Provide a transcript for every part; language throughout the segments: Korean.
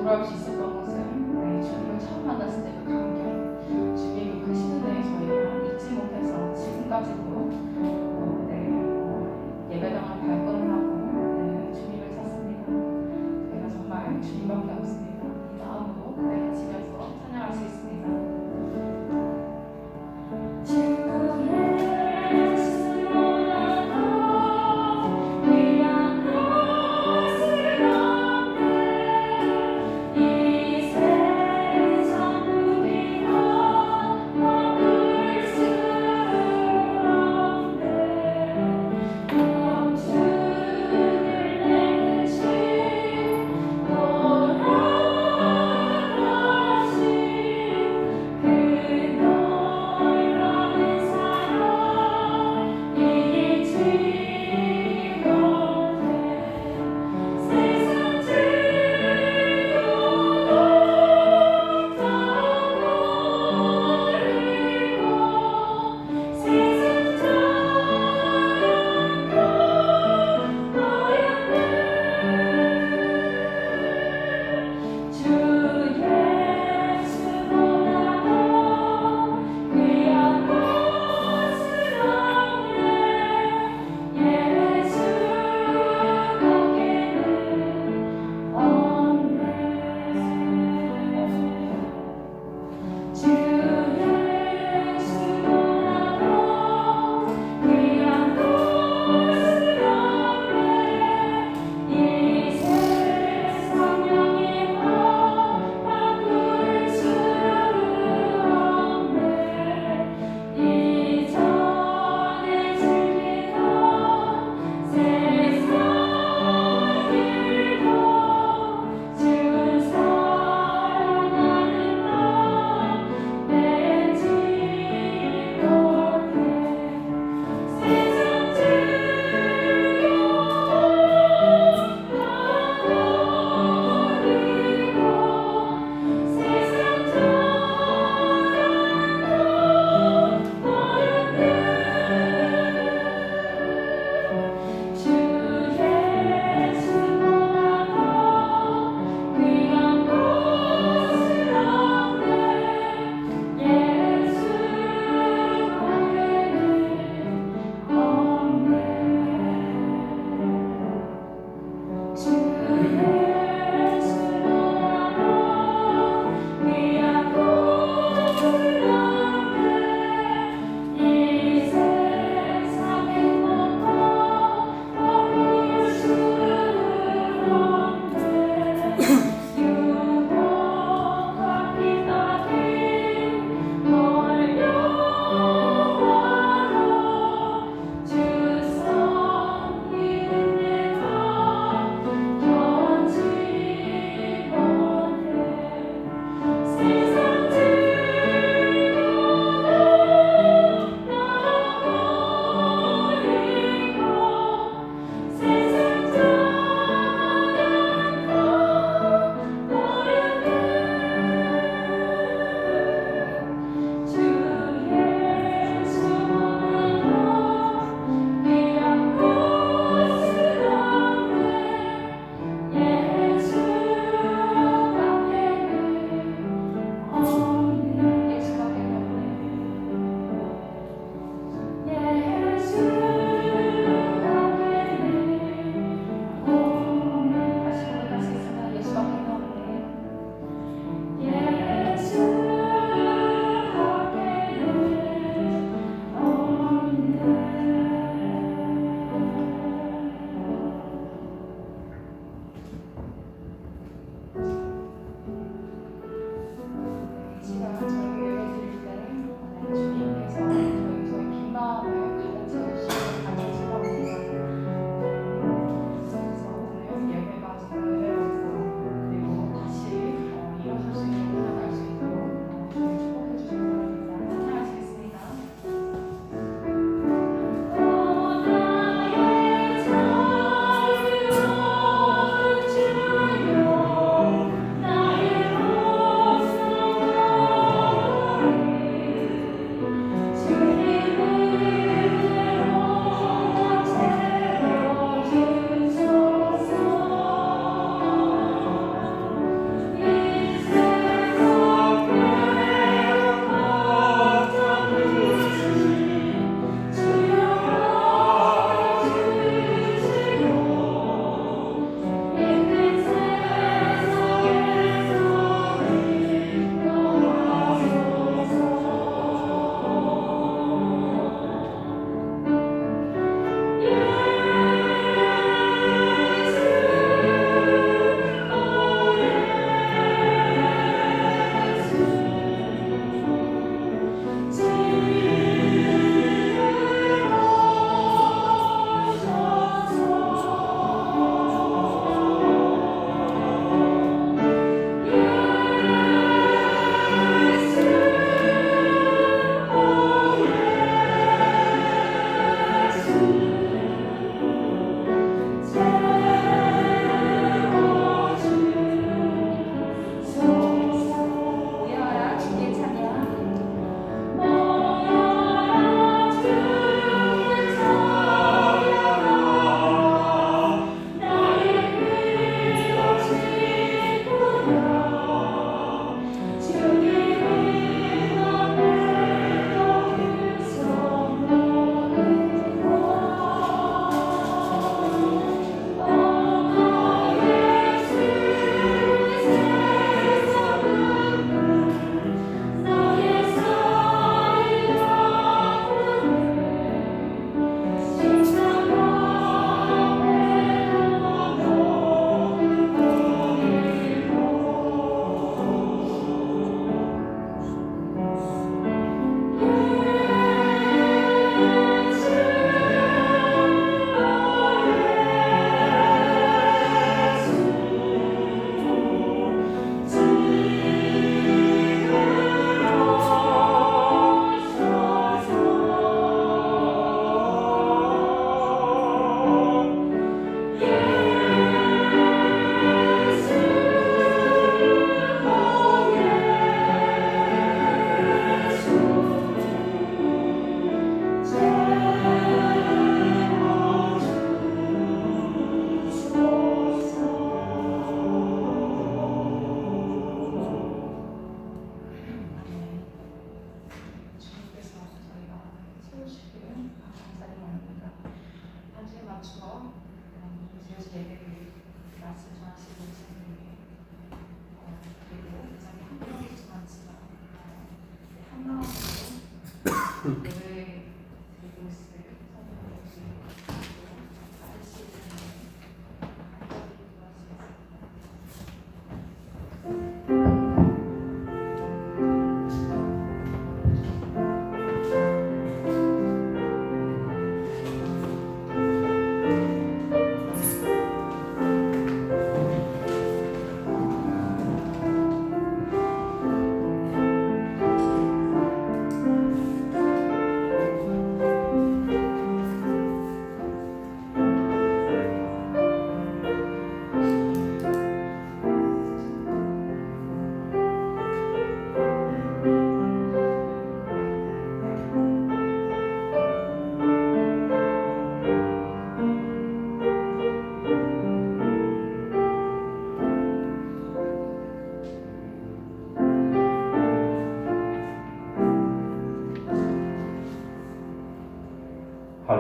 돌아올 수 있었던 것은 주님을 처음 만났을 때 그 감격, 주님이 그 시간에 저희가 잊지 못해서 지금까지도 예배당을 발걸음 하고 주님을 찾습니다. 저희가 정말 주님밖에 없습니다. 이 마음으로 외치면서 찬양할 수 있습니다. Oh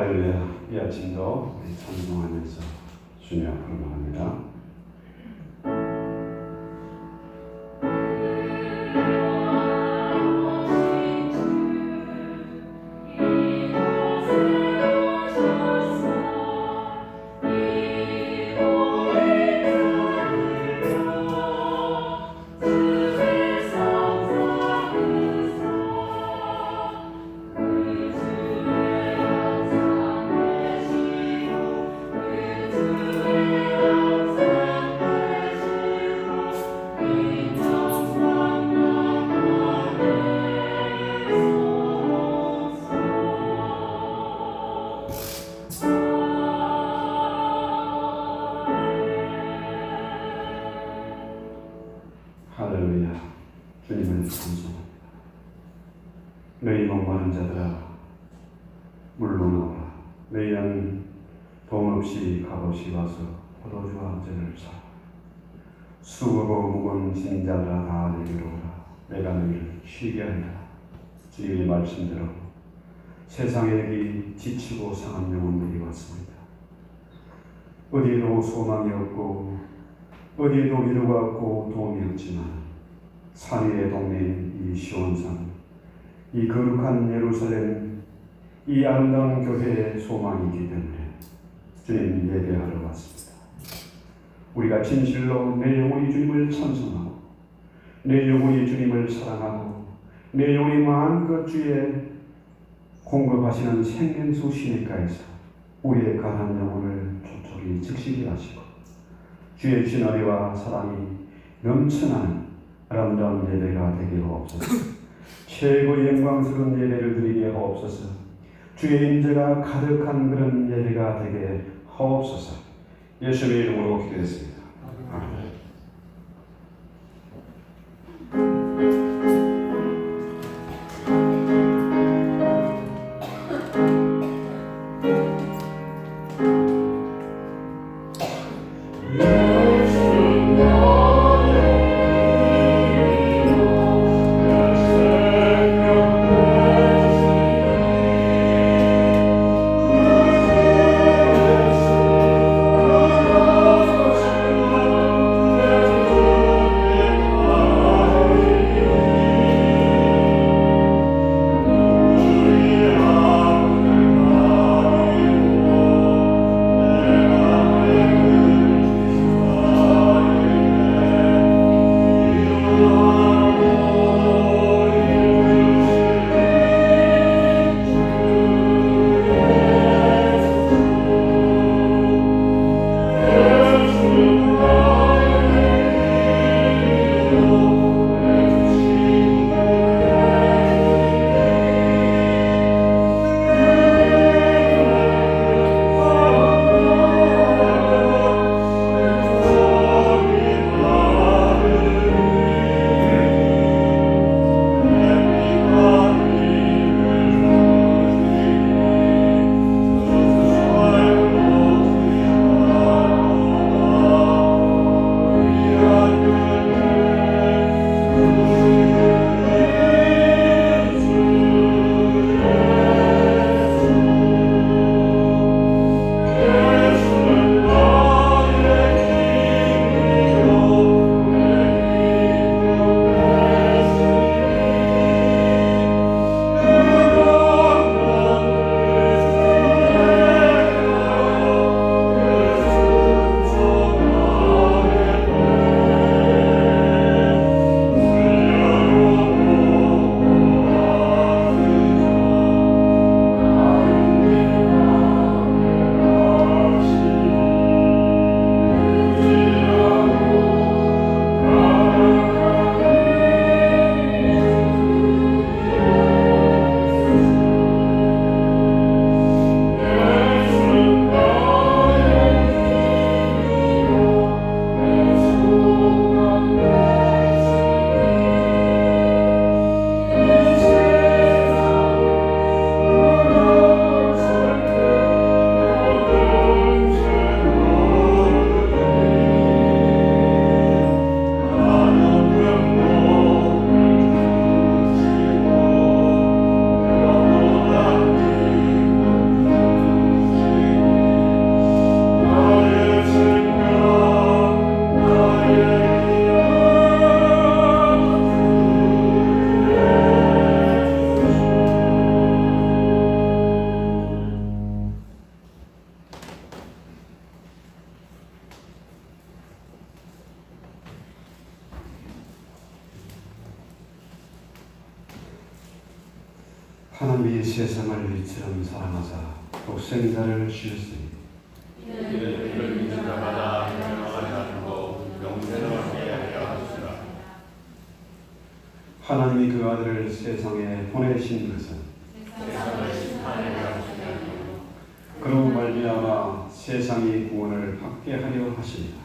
할렐루야. 이 아침도 우리 찬송하면서 주님 앞으로 나갑니다. 할렐루야. 주님을 찬송합니다. 너희 목마른 자들아 물로 나오라. 너희는 돈 없이 값없이 와서 포도주와 잔을 사. 수고로 무거운 짐 자들아 다 내게로 오라. 내가 너희를 쉬게 하리라. 주의 말씀대로 세상에 여기 지치고 상한 영혼들이 왔습니다. 어디에도 소망이 없고 어디에도 위로가 없고 도움이 없지만 산 위의 동네인 이 시온산, 이 거룩한 예루살렘, 이 아름다운 교회에 소망이 있기 때문에 주님 예배하러 왔습니다. 우리가 진실로 내 영혼이 주님을 찬송하고 내 영혼이 주님을 사랑하고 내 영혼이 마음껏 주의 공급하시는 생명수 시내가에서 우리의 가난한 영혼을 촉촉히 적시게 하시고 주의 진화리와 사랑이 넘쳐나는 아름다운 예배가 되게 하옵소서. 최고의 영광스러운 예배를 드리게 하옵소서. 주의 임재가 가득한 그런 예배가 되게 하옵소서. 예수님의 이름으로 기도했습니다. 아멘. 하나님이 세상을 이처럼 사랑하사 독생자를 주셨으니 이는 그를 믿는 자마다 멸망하지 않고 영생을 얻게 하려 하시라. 하나님이 그 아들을 세상에 보내신 것은 세상을 심판하려 하시니 그로 말미암아 세상이 구원을 받게 하려 하십니다.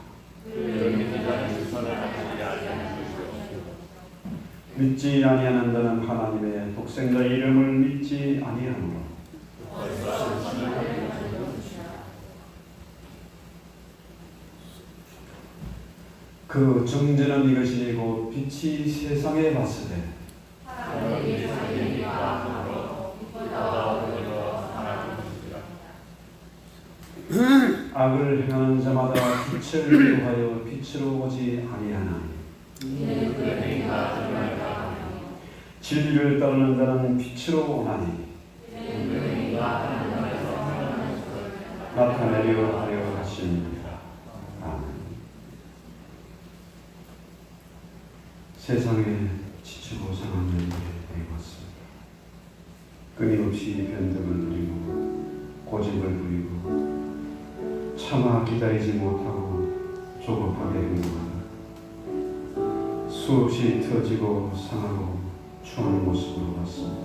그를 믿는 자는 선을 받지 아니하시오. 믿지 아니하는 자는 하나님의 독생자 이름을 믿지 아니하므로 그 정죄는 이것이니 곧 빛이 세상에 왔으되 하나님이 자기의 마음으로 보다 오늘로 하나님이시라. 악을 행하는 자마다 빛을 위하여 빛으로 오지 아니하나니 이는 그 행위가 드러날까. 진리를 따르는 자는 빛으로 오나니 이는 그 행위가 하나님께서 나타내려 하려 하십니다. 아멘. 세상에 지치고 상한 영에 되었습니다. 끊임없이 변덕을 부리고 고집을 부리고 차마 기다리지 못하고 조급하게 행동하다 수없이 터지고 상하고 추한 모습으로 왔습니다.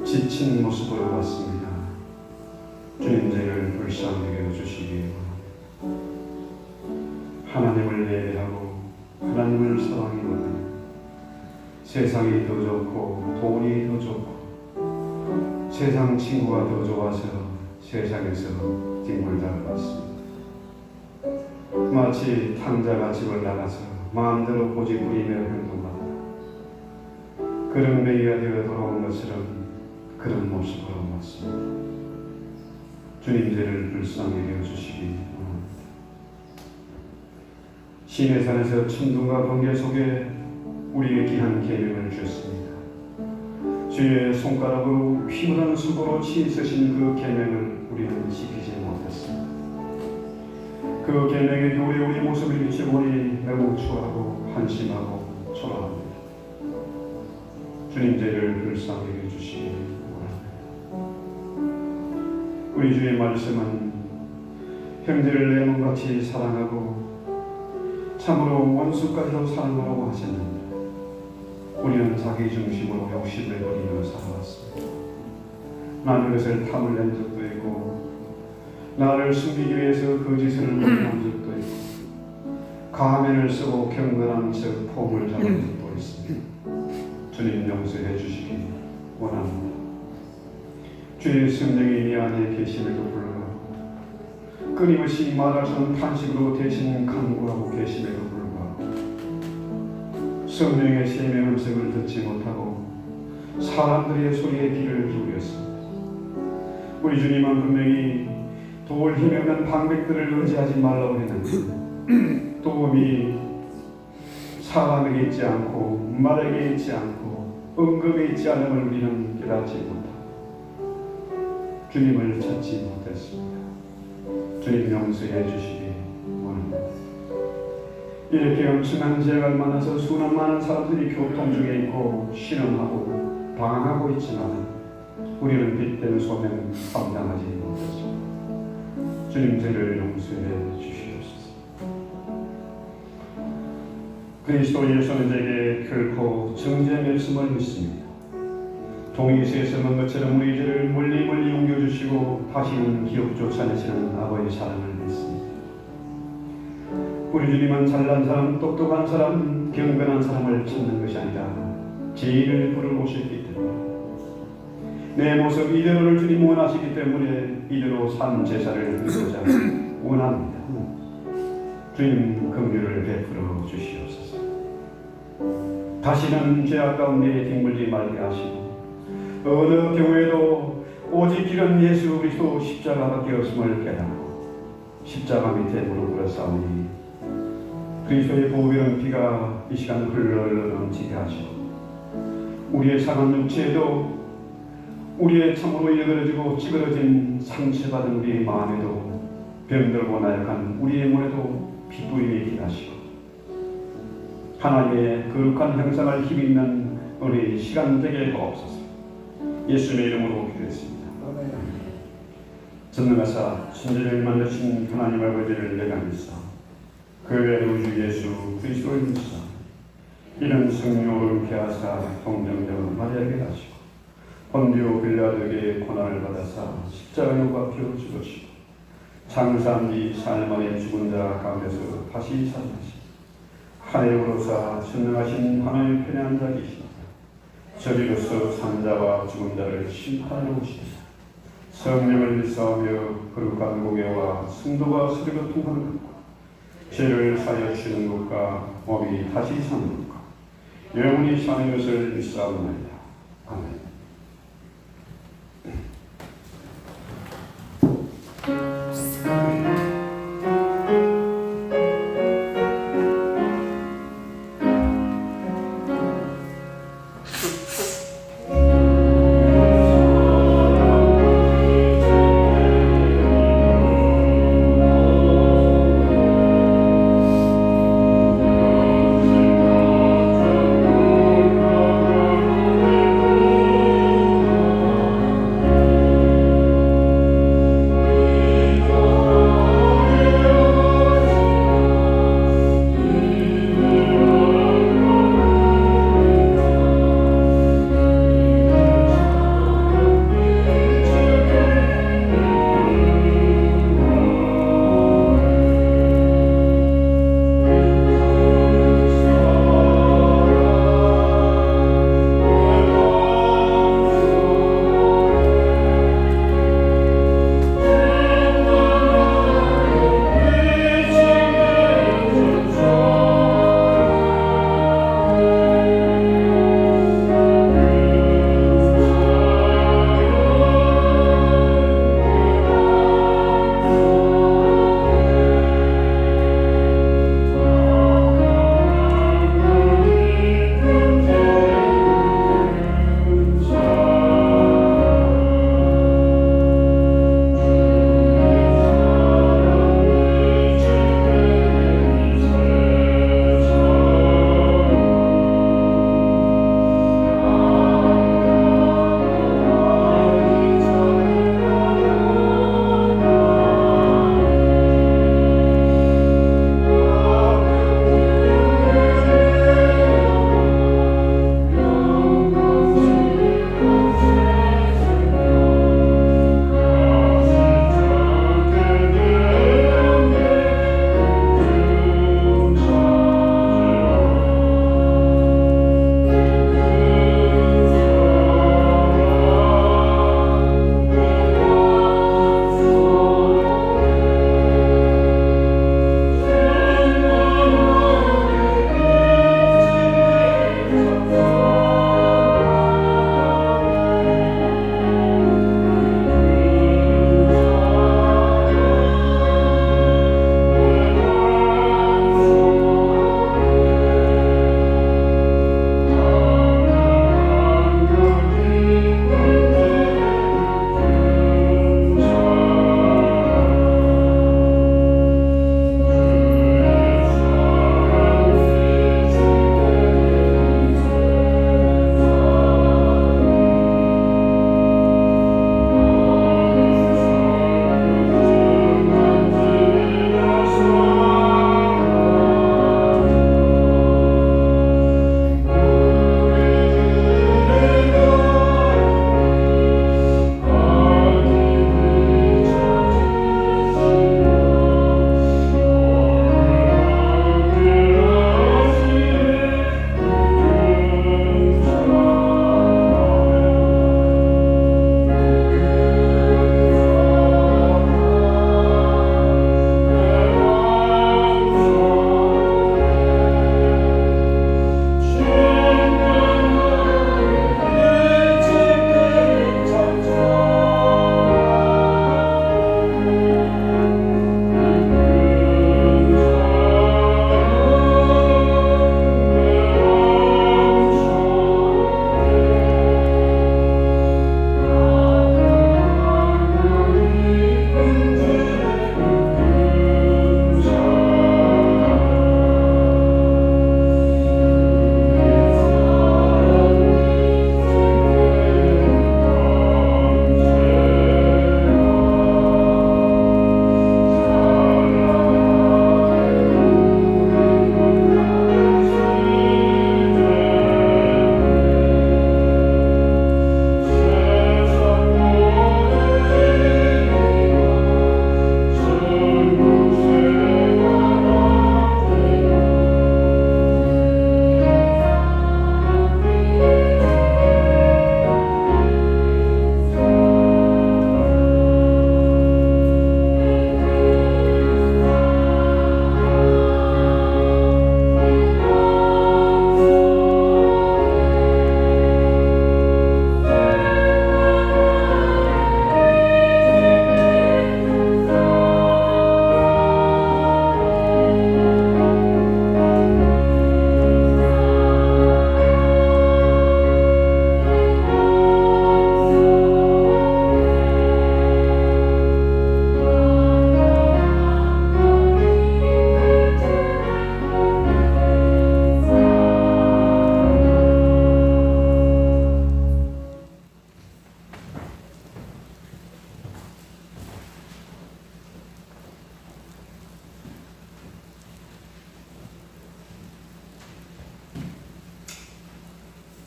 지친 모습으로 왔습니다. 주님 죄를 불쌍히 여주시기 원합니다. 하나님을 예배하고 하나님을 사랑이 원합니다. 세상이 더 좋고 돈이 더 좋고 세상 친구가 더 좋아서 세상에서 뒹굴다 왔습니다. 마치 탕자가 집을 나가서 마음대로 고집 부리며 행동하다 그런 매기가 되어 돌아온 것처럼 그런 모습으로 왔습니다. 주님 죄를 불쌍히 여주시기 원합니다. 시내산에서 천둥과 번개 속에 우리의 귀한 계명을 주셨습니다. 주의 손가락으로 휘무르는 수고로 치있으신 그 계명을 우리는 지키지 못했습니다. 그 계명의 교리에 우리 모습을 비춰보니 매우 추하고 한심하고 초라합니다. 주님 죄를 불쌍히 여주시기 원합니다. 우리 주의 말씀은 형제를 내 몸같이 사랑하고 참으로 원수까지도 사랑하라고 하셨는데 우리는 자기 중심으로 욕심을 부리며 살아왔습니다. 나는 것을 탐을 낸 적도 있고 나를 숨기기 위해서 거짓을 범한 적도 있고 가면을 쓰고 경건한 척 폼을 잡은 적도 있습니다. 주님 용서해 주시기 원합니다. 주의 성령이 내 안에 계심에도 불구하고 끊임없이 말할 수 없는 탄식으로 대신 간구하고 계심에도 불구하고 성령의 세명 음성을 듣지 못하고 사람들의 소리에 귀를 기울였습니다. 우리 주님은 분명히 도울 힘이 없는 방백들을 의지하지 말라고 했는데 도움이 사람에게 있지 않고 말에게 있지 않고 언급에 있지 않음을 우리는 깨닫지 못하고 주님을 찾지 못했습니다. 주님 용서해 주시기 원합니다. 이렇게 엄청난 재앙을 만나서 수많은 많은 사람들이 교통 중에 있고 실험하고 방황하고 있지만 우리는 빛된 소명 감당하지 못했습니다. 주님 죄를 용서해 주시옵소서. 그리스도 예수는 제게 결코 정죄 말씀을 믿습니다. 동이시에서 먼 것처럼 우리 죄를 멀리 옮겨주시고 다시는 기억 쫓아내시는 아버지 사랑을 믿습니다. 우리 주님은 잘난 사람, 똑똑한 사람, 경건한 사람을 찾는 것이 아니라 죄인을 부르러 오셨기 때문에 내 모습 이대로를 주님 원하시기 때문에 이대로 산 제사를 드리고자 원합니다. 주님 긍휼을 베풀어 주시옵소서. 다시는 죄악 가운데 뒹굴지 말게 하시고 어느 경우에도 오직 길은 예수 그리스도 십자가밖에 없음을 깨닫고 십자가 밑에 무릎 꿇어 싸우니 그리스도의 보배로운 피가 이 시간 흘러 넘치게 하시고 우리의 상한 육체에도 우리의 참으로 일그러지고 찌그러진 상처받은 우리의 마음에도 병들고 나약한 우리의 몸에도 핏부림이 있게 하시고 하나님의 거룩한 형상을 힘있는 우리 시간 되게 하옵소서. 예수님의 이름으로 기도했습니다. 전능하사 천지를 만드신 하나님 아버지를 내가 믿사 그 외에 우주 예수 그리스도를 믿사 이런 성령을 계하사 동정녀 마리아에게 하시고 본디오 빌라도에게 고난을 받아사 십자가에 못 박혀 죽으시고 장사한 뒤 사흘 만에 죽은 자 가운데서 다시 살아나시고 하늘에 오르사 전능하신 하나님의 편에 앉아 계시다. 저리로서 산자와 죽은 자를 심판하러 오시리라. 성령을 믿사하며 거룩한 공예와 성도가 서로 통하는 것과 죄를 사하여 주시는 것과 몸이 다시 사는 것과 영원히 사는 것을 믿사옵나이다. 아멘.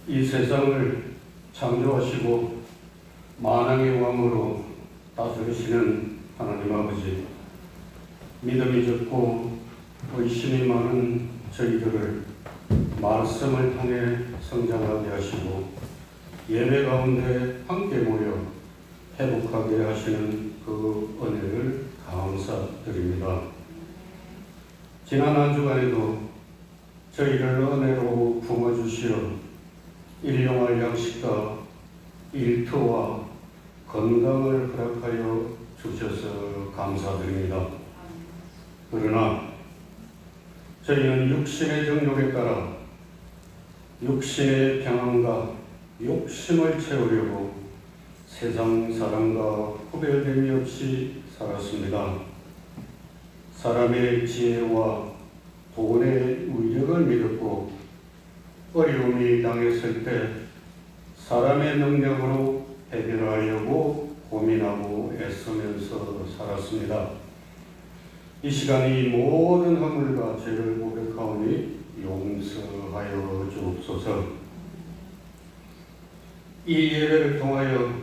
이 세상을 창조하시고 만왕의 왕으로 다스리시는 하나님 아버지, 믿음이 적고 의심이 많은 저희들을 말씀을 통해 성장하게 하시고 예배 가운데 함께 모여 회복하게 하시는 그 은혜를 감사드립니다. 지난 한 주간에도 저희를 은혜로 품어주시어 일용할 양식과 일터와 건강을 허락하여 주셔서 감사드립니다. 그러나 저희는 육신의 정욕에 따라 육신의 평안과 욕심을 채우려고 세상 사람과 구별됨이 없이 살았습니다. 사람의 지혜와 돈의 위력을 믿었고 어려움이 당했을 때 사람의 능력으로 해결하려고 고민하고 애쓰면서 살았습니다. 이 시간 이 모든 허물과 죄를 고백하오니 용서하여 주옵소서. 이 예배를 통하여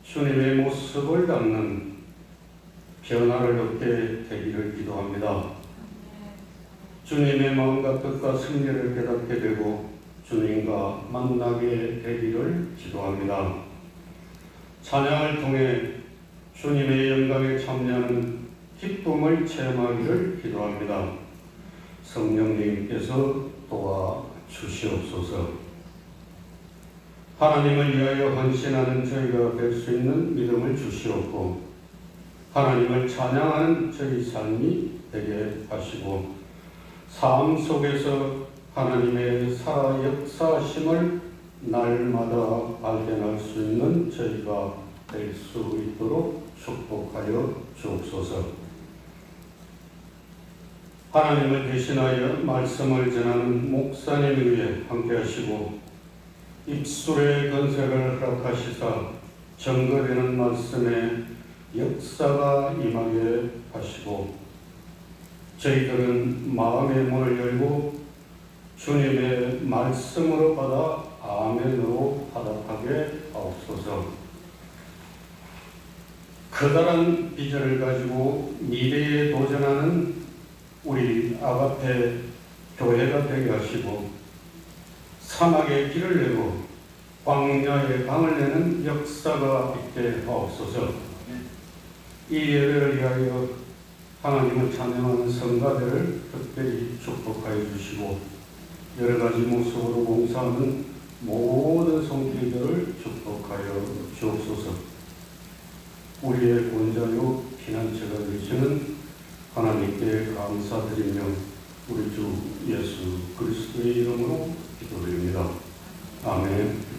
주님의 모습을 담는 변화를 얻게 되기를 기도합니다. 주님의 마음과 뜻과 승리를 깨닫게 되고 주님과 만나게 되기를 기도합니다. 찬양을 통해 주님의 영광에 참여하는 기쁨을 체험하기를 기도합니다. 성령님께서 도와주시옵소서. 하나님을 위하여 헌신하는 저희가 될 수 있는 믿음을 주시옵고 하나님을 찬양하는 저희 삶이 되게 하시고 삶 속에서 하나님의 살아 역사심을 날마다 발견할 수 있는 저희가 될 수 있도록 축복하여 주옵소서. 하나님을 대신하여 말씀을 전하는 목사님 위에 함께 하시고 입술의 건색을 허락하시사 증거되는 말씀에 역사가 임하게 하시고 저희들은 마음의 문을 열고 주님의 말씀으로 받아 아멘으로 화답하게 하옵소서. 커다란 비전을 가지고 미래에 도전하는 우리 아가페 교회가 되게 하시고 사막에 길을 내고 광야에 강을 내는 역사가 있게 하옵소서. 이 예배를 위하여 하나님을 찬양하는 성가대를 특별히 축복하여 주시고 여러 가지 모습으로 봉사하는 모든 성도들을 축복하여 주옵소서. 우리의 본자요 피난처가 되시는 하나님께 감사드리며 우리 주 예수 그리스도의 이름으로 기도드립니다. 아멘.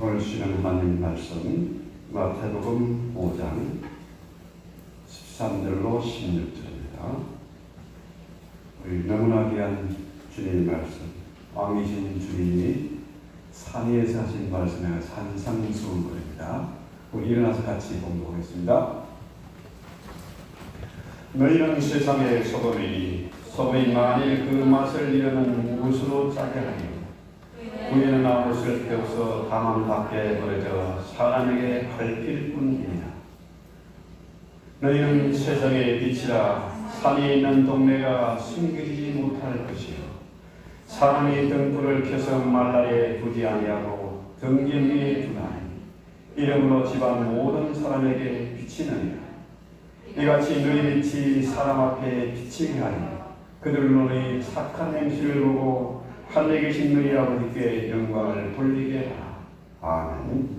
오늘 주시는 하나님 말씀 마태복음 5장 13절로 16절입니다. 우리 너무나 귀한 주님의 말씀, 왕이신 주님이 산 위에서 하신 말씀에 산상수훈거리입니다. 우리 일어나서 같이 공부하겠습니다. 너희는 세상의 소금이니 소금이 만일 그 맛을 잃으면 무엇으로 짜게 하리요. 구이는 아무 쓸데없어 다만 밖에 버려져 사람에게 밟힐 뿐이니라. 너희는 세상의 빛이라. 산이 있는 동네가 숨기지 못할 것이요 사람이 등불을 켜서 말라에 두지 아니하고 등짐 위에 두나니 이러므로 집안 모든 사람에게 비치느니라. 이같이 너희 빛이 사람 앞에 비치게 하니 그들로 너희 착한 행실을 보고 하늘에 계신 너희 아버지께 영광을 돌리게 하라. 아멘.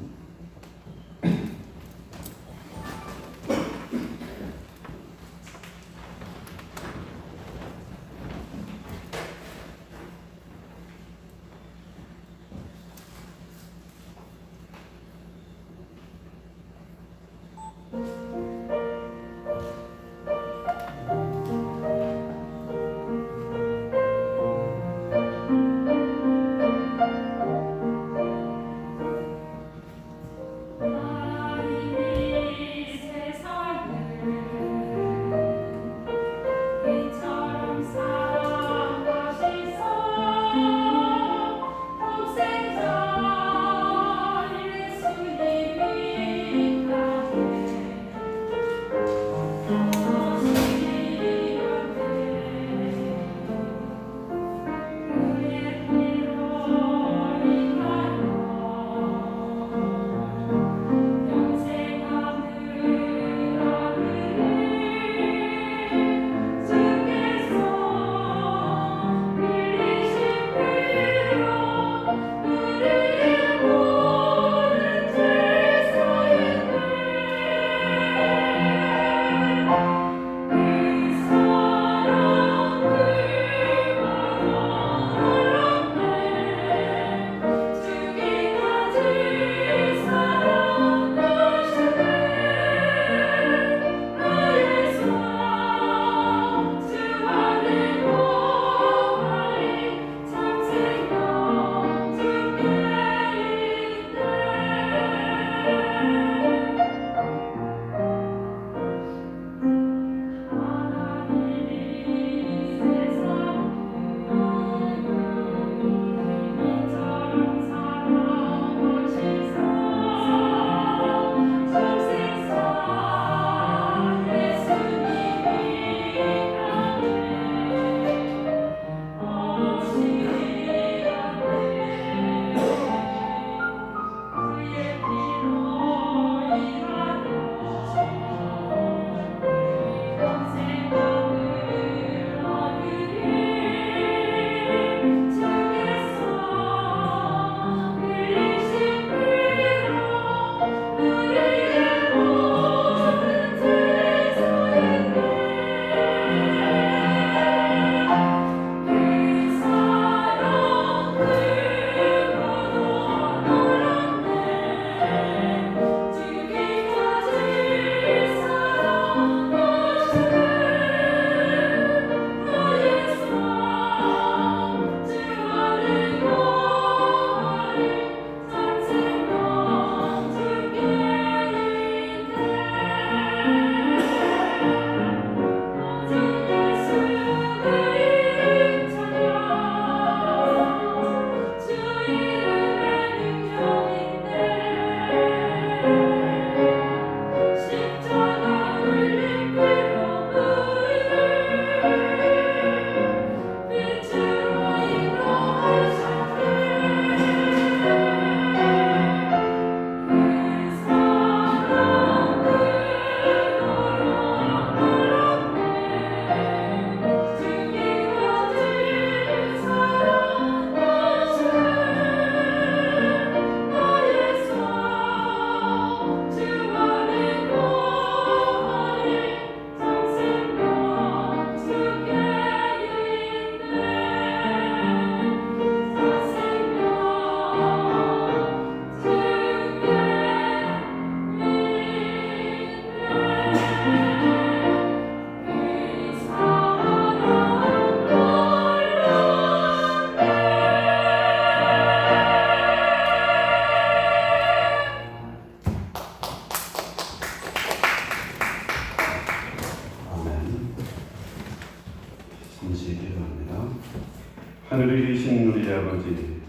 하늘에 계신 우리 아버지,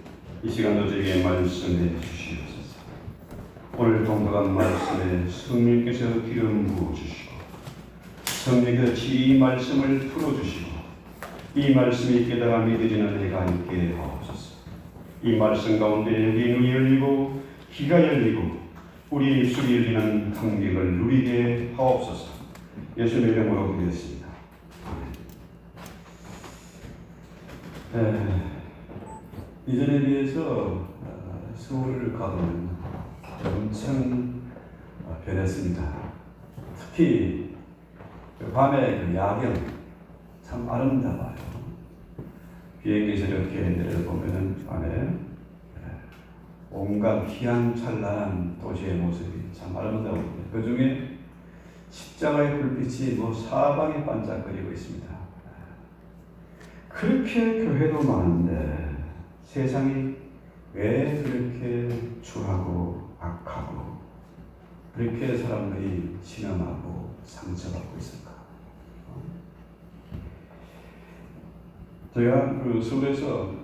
이 시간도 저에게 말씀해 주시옵소서. 오늘 동독한 말씀에 성령께서 기름 부어 주시고 성령께서 이 말씀을 풀어주시고 이 말씀이 깨달음이 되지는 내가 있게 하옵소서. 이 말씀 가운데 우리 눈이 열리고 귀가 열리고 우리 입술이 열리는 감격을 누리게 하옵소서. 예수님의 이름으로 기도했습니다. 이전에 비해서 서울을 가보면 엄청 변했습니다. 특히 밤에 그 야경 참 아름다워요. 비행기에서 이렇게 내려보면 밤에 온갖 희양찬란한 도시의 모습이 참 아름다워요. 그 중에 십자가의 불빛이 사방에 반짝거리고 있습니다. 그렇게 교회도 많은데 세상이 왜 그렇게 추하고 악하고 그렇게 사람들이 신음하고 상처받고 있을까? 제가 그 서울에서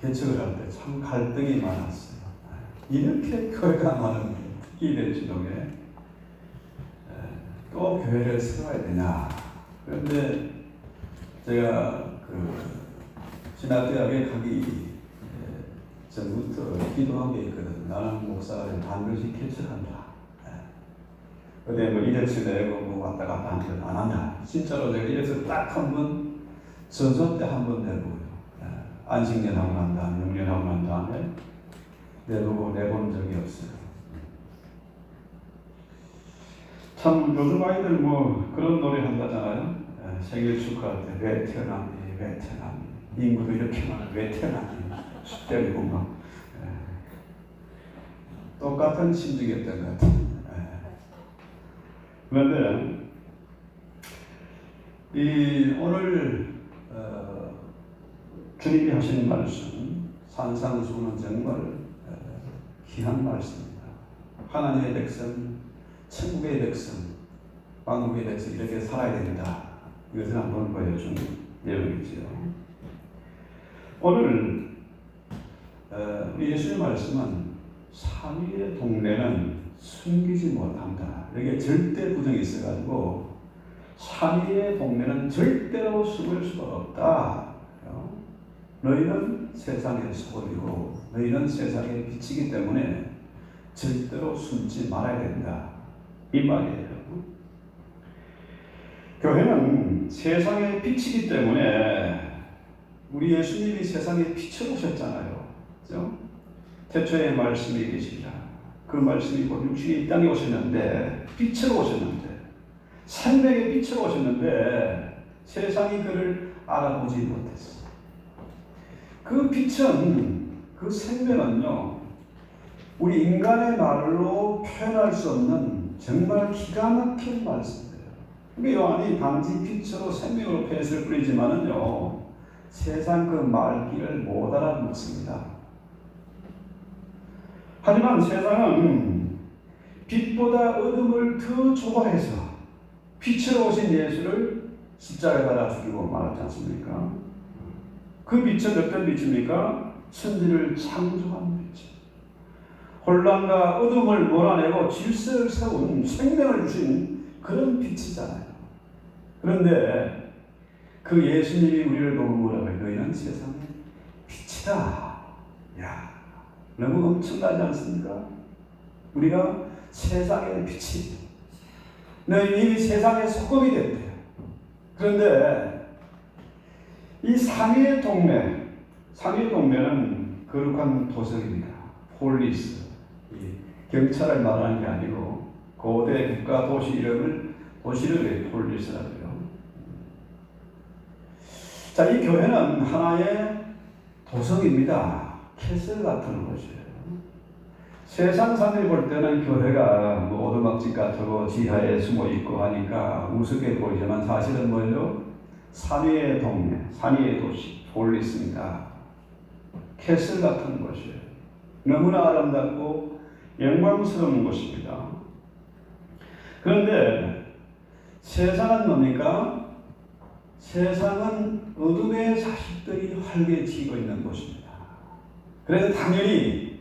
개척을 할 때 참 갈등이 많았어요. 이렇게 교회가 많은 특히 대치동에 또 교회를 세워야 되냐? 그런데 제가 그 신학대학에 가기 전부터 기도한 게 있거든. 나는 목사가 반드시 개척한다. 근데 이력서 내고 왔다 갔다 하는 건 안 한다. 진짜로 제가 이력서 딱 한 번 전선 때 한 번 내보고요. 안식년 하고 난 다음에, 영년 하고 난 다음에 내본 적이 없어요. 참 요즘 아이들 그런 노래 한다잖아요. 생일 축하할 때 왜 태어났니, 왜 태어났니, 인구도 이렇게 많아, 왜 태어났니, 때리고 똑같은 심정이었던 것 같아요. 그런데 오늘 주님이 하신 말씀 산상수훈은 정말 귀한 말씀입니다. 하나님의 백성, 천국의 백성, 왕국의 백성 이렇게 살아야 된다. 이것을 한번 보여준 내용이죠. 오늘 우리 예수의 말씀은 삼위의 동네는 숨기지 못한다. 여기에 절대 부정이 있어가지고 삼위의 동네는 절대로 숨을 수가 없다. 너희는 세상의 소리고 너희는 세상의 빛이기 때문에 절대로 숨지 말아야 된다. 이 말이에요. 교회는 세상의 빛이기 때문에 우리 예수님이 세상에 빛으로 오셨잖아요. 그렇죠? 태초에 말씀이 계시라. 그 말씀이 곧 육신이 이 땅에 오셨는데 빛으로 오셨는데 생명의 빛으로 오셨는데 세상이 그를 알아보지 못했어. 그 빛은 그 생명은요 우리 인간의 말로 표현할 수 없는 정말 기가 막힌 말씀이에요. 그러니까 요한이 단지 빛으로 생명으로 펫을 뿌리지만은요 세상 그 말귀를 못 알아듣습니다. 하지만 세상은 빛보다 어둠을 더 좋아해서 빛으로 오신 예수를 십자가에 달아 죽이고 말았지 않습니까? 그 빛은 어떤 빛입니까? 천지를 창조한 빛. 혼란과 어둠을 몰아내고 질서를 세운 생명을 주신 그런 빛이잖아요. 그런데 그 예수님이 우리를 보고 뭐라고 해요? 너희는 세상의 빛이다. 야, 너무 엄청나지 않습니까? 우리가 세상의 빛이. 너희 이미 세상의 소금이 됐대요. 그런데 이 삼위의 동네는 거룩한 도성입니다. 폴리스. 경찰을 말하는 게 아니고 고대 국가 도시를 폴리스라고 해요. 자, 이 교회는 하나의 도성입니다. 캐슬 같은 곳이에요. 세상 사람들이 볼 때는 교회가 오두막집 같고 지하에 숨어 있고 하니까 우습게 보이지만 사실은 뭐예요? 삼위의 동네, 삼위의 도시, 폴리스입니다. 캐슬 같은 곳이에요. 너무나 아름답고 영광스러운 곳입니다. 그런데 세상은 뭡니까? 세상은 어둠의 자식들이 활개치고 있는 곳입니다. 그래서 당연히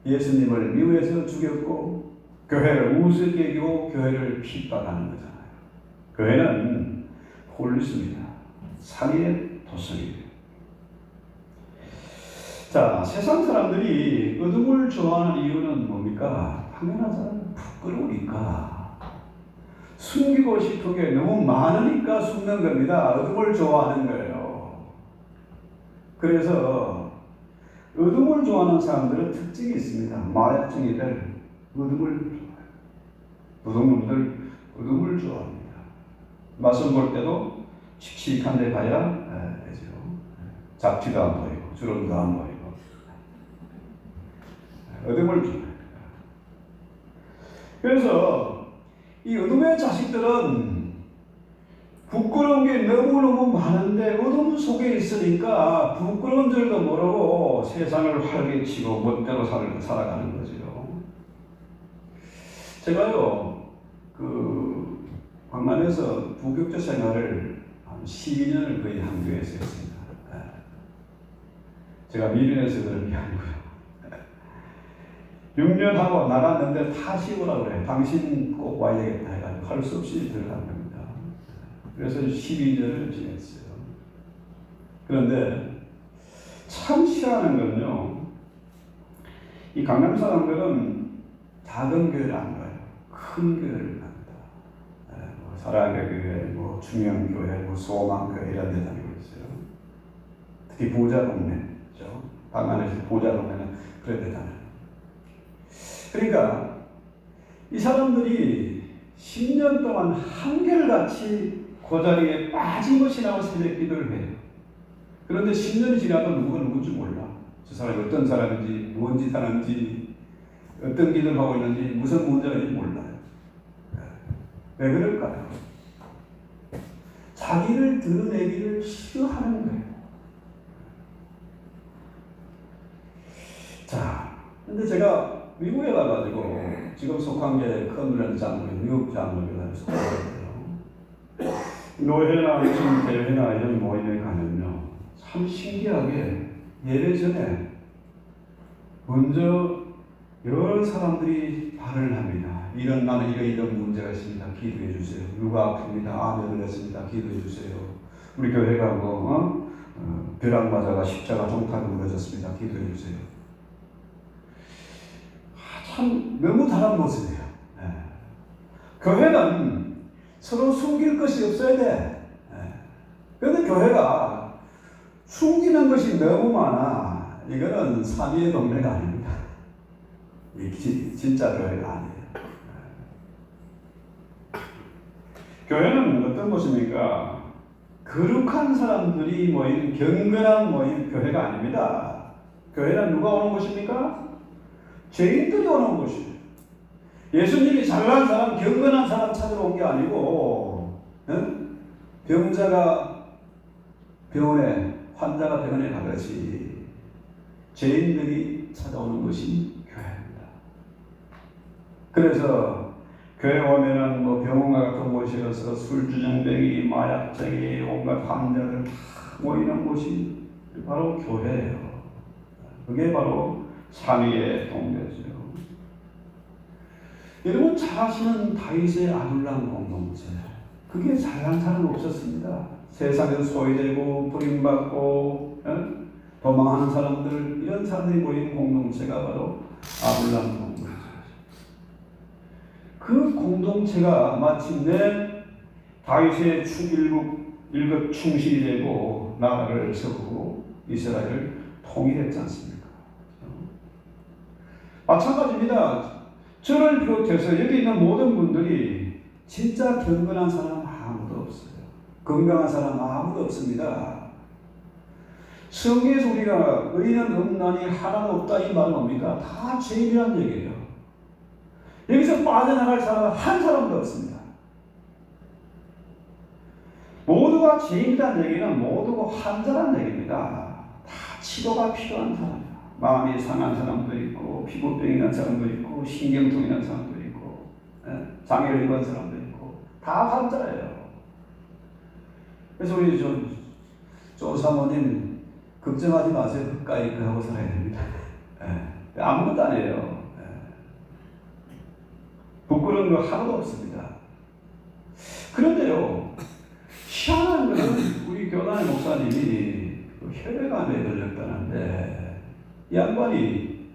예수님을 미워해서 죽였고 교회를 우습게 여기고 교회를 핍박하는 거잖아요. 교회는 폴리스입니다. 사리의 도성이에요. 자, 세상 사람들이 어둠을 좋아하는 이유는 뭡니까? 당연하잖아요. 부끄러우니까. 숨기고 싶은 게 너무 많으니까 숨는 겁니다. 어둠을 좋아하는 거예요. 그래서 어둠을 좋아하는 사람들은 특징이 있습니다. 마약증이들 어둠을 좋아해요. 도둑놈들 어둠을 좋아합니다. 맛을 볼 때도 칙칙한 데 가야 되죠. 잡티도 안 보이고 주름도 안 보이고 어둠을 좋아해요. 그래서 이 어둠의 자식들은 부끄러운 게 너무너무 많은데 어둠 속에 있으니까 부끄러운 줄도 모르고 세상을 활개치고 멋대로 살아가는 거죠. 제가요, 강남에서 부교육자 생활을 한 12년을 거의 한 교회에서 했습니다. 제가 미련해서 그런 게 아니고요. 6년 하고 나갔는데 다시 오라고 그래. 당신 꼭 와야 되겠다 해가지고 할 수 없이 들어간 겁니다. 그래서 12년을 지냈어요. 그런데 참 싫어하는 건요, 이 강남 사람들은 작은 교회를 안 가요. 큰 교회를 갑니다. 뭐 사랑의 교회, 뭐 중형교회, 뭐 소망교회 이런 데 다니고 있어요. 특히 부자 동네죠. 강남에서 부자 동네는 그런 데 다녀요. 그러니까 이 사람들이 10년 동안 한결같이 그 자리에 빠짐없이 나와 새벽 기도를 해요. 그런데 10년이 지나도 누가 누군지 몰라. 저 사람이 어떤 사람인지, 무슨 짓 하는지, 어떤 기도를 하고 있는지, 무슨 문제가 있는지 몰라요. 왜 그럴까요? 자기를 드러내기를 싫어하는 거예요. 자, 근데 제가 미국에 가가지고 지금 속한 게 커뮤니티 장로교, 미국 장로교단에 속하거든요. 노회나 무슨 대회나 이런 모임에 가면요, 참 신기하게 예배 전에 먼저 여러 사람들이 발언을 합니다. 나는 이런 문제가 있습니다. 기도해 주세요. 누가 아픕니다. 암에 걸렸습니다. 기도해 주세요. 우리 교회가 벼락 맞아가 십자가 종탑에 무너졌습니다. 기도해 주세요. 참 너무 다른 모습이에요. 교회는 서로 숨길 것이 없어야 돼. 그런데 교회가 숨기는 것이 너무 많아. 이거는 사미의 동네가 아닙니다. 진짜 교회가 아니에요. 교회는 어떤 곳입니까? 거룩한 사람들이 모인 경건한 모임 교회가 아닙니다. 교회는 누가 오는 곳입니까? 죄인들이 오는 곳이에요. 예수님이 잘난 사람, 경건한 사람 찾으러 온 게 아니고, 병자가 병원에, 환자가 병원에 가듯이 죄인들이 찾아오는 것이 교회입니다. 그래서 교회 오면은 뭐 병원과 같은 곳이어서 술주정뱅이, 마약쟁이, 온갖 환자들 다 모이는 곳이 바로 교회예요. 그게 바로 사미의 동네죠. 여러분 잘 아시는 다윗의 아둘람 공동체. 그게 잘난 사람 없었습니다. 세상에서 소외되고 버림받고 도망하는 사람들, 이런 사람들이 모인 공동체가 바로 아둘람 공동체. 그 공동체가 마침내 다윗의 일급 충실이 되고 나라를 세우고 이스라엘을 통일했지 않습니까? 마찬가지입니다. 저를 비롯해서 여기 있는 모든 분들이 진짜 경건한 사람 아무도 없어요. 건강한 사람 아무도 없습니다. 성경에서 우리가 의인은 없나니 하나도 없다 이 말은 뭡니까? 다 죄인이라는 얘기예요. 여기서 빠져나갈 사람은 한 사람도 없습니다. 모두가 죄인이라는 얘기는 모두가 환자라는 얘기입니다. 다 치료가 필요한 사람이야. 마음이 상한 사람도 있고, 피부병 있는 사람도 있고, 신경통 있는 사람도 있고, 장애를 입은 사람도 있고, 다 환자예요. 그래서 우리 조 사모님 걱정하지 마세요. 그까이 그 하고 살아야 됩니다. 예. 아무것도 아니에요. 예. 부끄러운 거 하나도 없습니다. 그런데요, 희한한 것은 우리 교단의 목사님이 혈액암에 걸렸다는데 이 양반이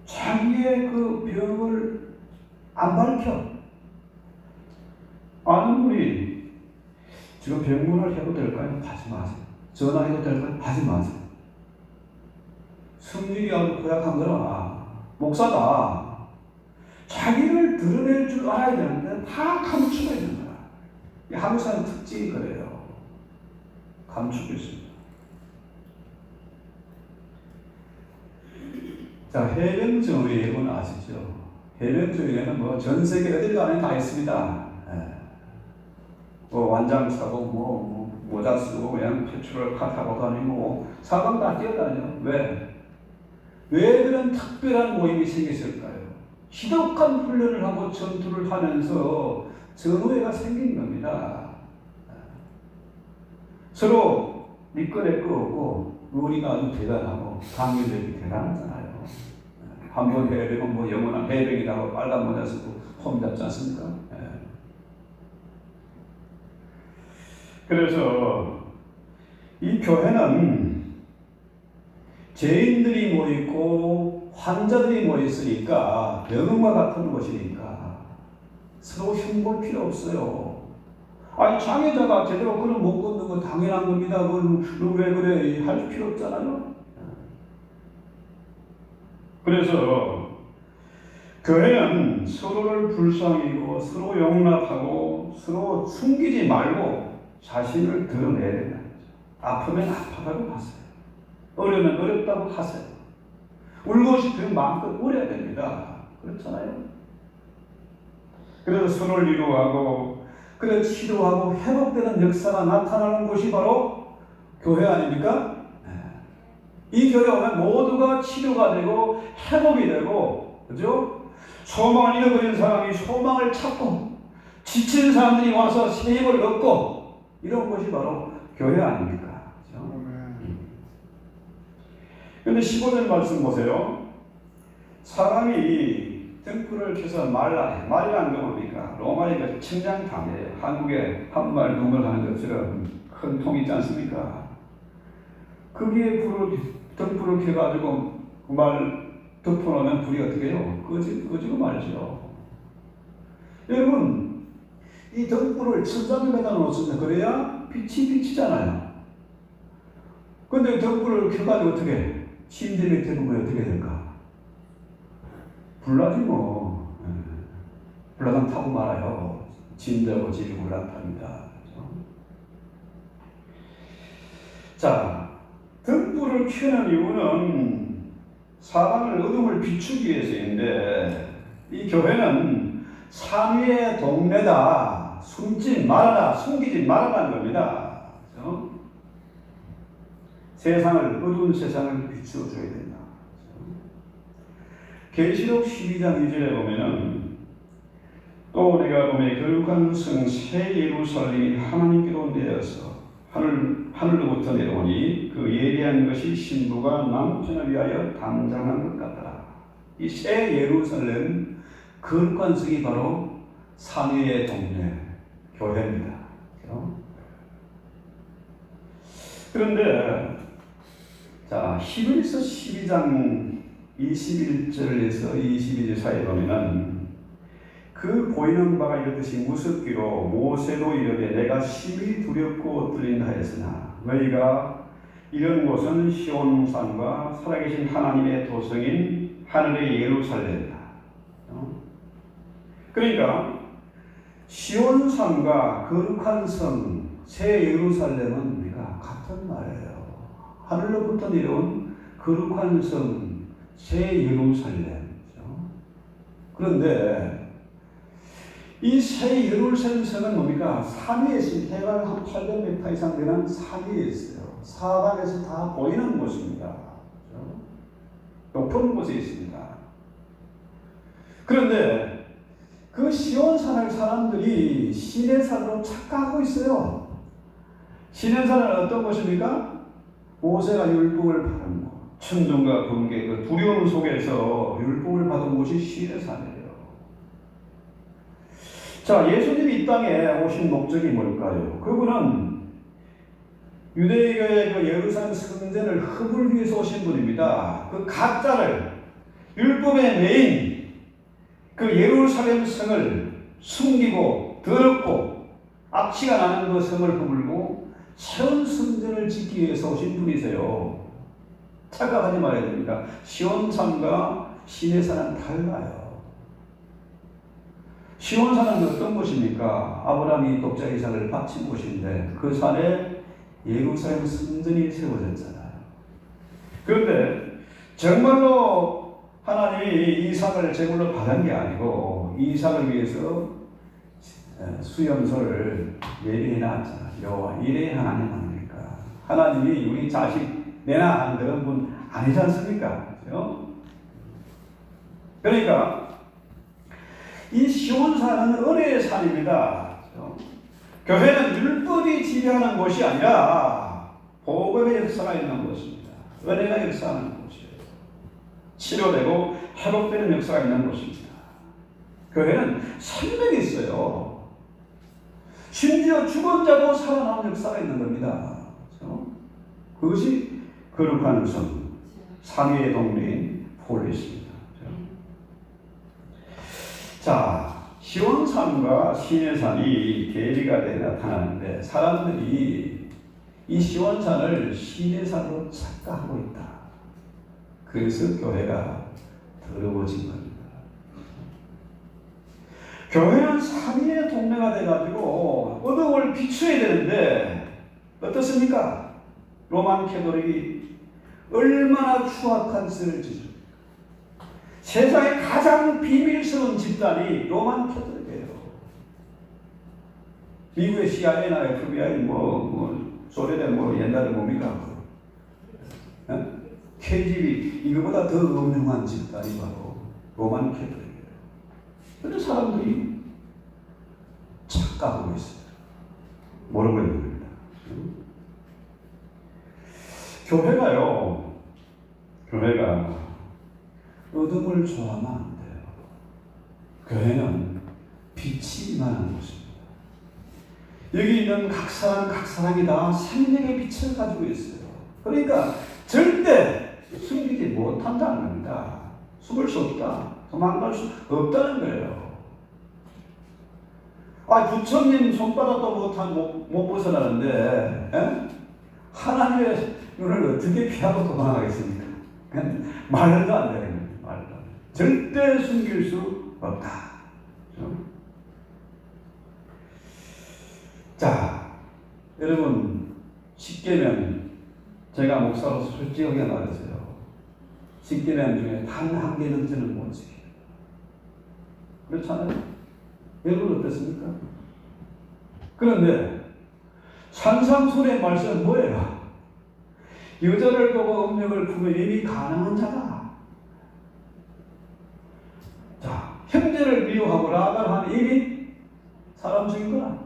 자기의 그 병을 안 밝혀. 아는 분이 지금 병문을 해도 될까요? 하지 마세요. 전화해도 될까요? 하지 마세요. 성질이 아주 고약한 거라 목사다. 자기를 드러낼 줄 알아야 되는데 다 감추고 있는 거야. 이 한국 사람 특징이 그래요. 감추고 있습니다. 자, 해병정의 예고는 아시죠? 해병정에는 뭐 전 세계 어딜 가나 다 있습니다. 뭐 완장 차고 뭐 모자 쓰고 그냥 페트롤 카 타고 다니고 사방 다 뛰어다녀. 왜 그런 특별한 모임이 생겼을까요? 지독한 훈련을 하고 전투를 하면서 전우회가 생긴 겁니다. 서로 믿거래 끄고 우리가 아주 대단하고 강민력이 대단하잖아요. 한번 해병은 뭐 영원한 해병이라고 빨간 모자 쓰고 폼 잡지 않습니까? 그래서 이 교회는 죄인들이 모이고 환자들이 모였으니까 병음과 같은 곳이니까 서로 흉볼 필요 없어요. 아니 장애자가 제대로 그걸 못 걷는 건 당연한 겁니다. 그건 왜 그래 할 필요 없잖아요. 그래서 교회는 서로를 불쌍히고 서로 용납하고 서로 숨기지 말고 자신을 드러내야 된다. 아프면 아프다고 하세요. 어려우면 어렵다고 하세요. 울고 싶으면 마음껏 울어야 됩니다. 그렇잖아요. 그래서 서로를 위로하고 그래 치료하고 회복되는 역사가 나타나는 곳이 바로 교회 아닙니까? 이 교회 오면 모두가 치료가 되고 회복이 되고, 그죠? 소망을 잃어버린 사람이 소망을 찾고 지친 사람들이 와서 힘을 얻고 이런 곳이 바로 교회 아닙니까? 그런데 15절 말씀 보세요. 사람이 등불을 켜서 말이라는 건 뭡니까? 로마의 침장담이에요. 한국에 한 말 두 말 하는 것처럼 큰 통 있지 않습니까? 거기에 등불을 켜가지고 그 말 덮어놓으면 불이 어떻게 해요? 꺼지고 말이죠. 여러분, 이 등불을 천장에 매다 놓습니다. 그래야 빛이 비치잖아요. 근데 등불을 켜가지고 어떻게 해? 침대 밑에 보면 어떻게 될까? 불나지 뭐. 불나면 타고 말아요. 짐자고 집이 불난답니다. 자, 등불을 켜는 이유는 사람을 어둠을 비추기 위해서인데 이 교회는 삼위의 동네다. 숨지 말아라. 숨기지 말아라는 겁니다. 그렇죠? 세상을 어두운 세상을 비추어줘야 된다. 계시록 12장 2절에 보면은 또 내가 보매 거룩한 성 새 예루살렘이 하나님께로 내려서 하늘로부터 내려오니 그 예리한 것이 신부가 남편을 위하여 담장한 것 같더라. 이 새 예루살렘 거룩한 성이 바로 삼위의 동네 교회입니다. 그런데 자 히브리서 12장 21절에서 22절 사이에 보면은 그 보이는 바가 이르듯이 무섭기로 모세도 이르되 내가 심히 두렵고 떨린다 했으나 너희가 이런 곳은 시온산과 살아계신 하나님의 도성인 하늘의 예루살렘이다. 그러니까 시온산과 거룩한 성 새 예루살렘은 우리가 같은 말이에요. 하늘로부터 내려온 거룩한 성 새 예루살렘. 그런데 이 새 예루살렘 성은 뭡니까? 산위에 있습니다. 해발 한 800m 이상 되는 산위에 있어요. 사방에서 다 보이는 곳입니다. 높은 곳에 있습니다. 그런데 그 시온산을 사람들이 시내산으로 착각하고 있어요. 시내산은 어떤 곳입니까? 모세가 율법을 받은 곳, 천둥과 번개, 그 두려움 속에서 율법을 받은 곳이 시내산이에요. 자, 예수님이 이 땅에 오신 목적이 뭘까요? 그분은 유대교의 그 예루살렘 성전을 흡을 위해서 오신 분입니다. 그 가짜를, 율법의 메인 그 예루살렘 성을 숨기고 더럽고 악취가 나는 그 성을 허물고 새로운 성전을 짓기 위해서 오신 분이세요. 착각하지 말아야 됩니다. 시온산과 시내산은 달라요. 시온산은 어떤 곳입니까? 아브라함이 독자 이삭을 바친 곳인데 그 산에 예루살렘 성전이 세워졌잖아요. 그런데 정말로 하나님이 이삭을 제물로 받은 게 아니고 이삭을 위해서 수염소를 예비해 놨잖아요. 여호와 이래 하나님 아닙니까? 하나님이 우리 자식 내놔 하는 그런 분 아니지 않습니까? 그렇죠? 그러니까 이 시온산은 은혜의 산입니다. 그렇죠? 교회는 율법이 지배하는 곳이 아니라 복음의 역사가 있는 곳입니다. 은혜가 역사하는 곳이에요. 치료되고 회복되는 역사가 있는 곳입니다. 교회는 생명이 있어요. 심지어 죽은 자도 살아나는 역사가 있는 겁니다. 그렇죠? 그것이 거룩한 성, 상해의 동네인 폴리스입니다. 그렇죠? 자, 시온산과 시내산이 대비가 되어 나타나는데 사람들이 이 시온산을 시내산으로 착각하고 있다. 그래서 교회가 더러워진 겁니다. 교회는 삼위의 동네가 돼가지고 어둠을 비추어야 되는데 어떻습니까? 로만 캐토릭이 얼마나 추악한 짓을 짓습니까? 세상의 가장 비밀스러운 집단이 로만 캐토릭이에요. 미국의 CIA나 FBI 소련의 옛날에 뭡니까? KGB 이거보다 더 엄중한 집단이 바로 로만 캐토릭이에요. 그런데 사람들이 착각하고 있어요. 모르고 있는 겁니다. 교회가 어둠을 좋아하면 안 돼요. 교회는 빛이 임하는 곳입니다. 여기 있는 각 사람이 다 생명의 빛을 가지고 있어요. 그러니까 절대 숨기지 못한다는 겁니다. 숨을 수 없다. 도망갈 수 없다는 거예요. 부처님 손바닥도 못 벗어나는데 하나님의 눈을 어떻게 피하고 도망가겠습니까? 말도 안 되는 거예요. 말도 안 돼. 절대 숨길 수 없다. 그렇죠? 자, 여러분 십계명 제가 목사로서 솔직하게 말해서요. 십계명 중에 단 한 개는 저는 못 지켜요. 그렇잖아요. 여러분 어떻습니까? 그런데 산상수훈의 말씀은 뭐예요? 여자를 보고 음력을 품에 이미 가능한 자다. 자, 형제를 미워하고 라가를 하는 이미 사람 죽이거나.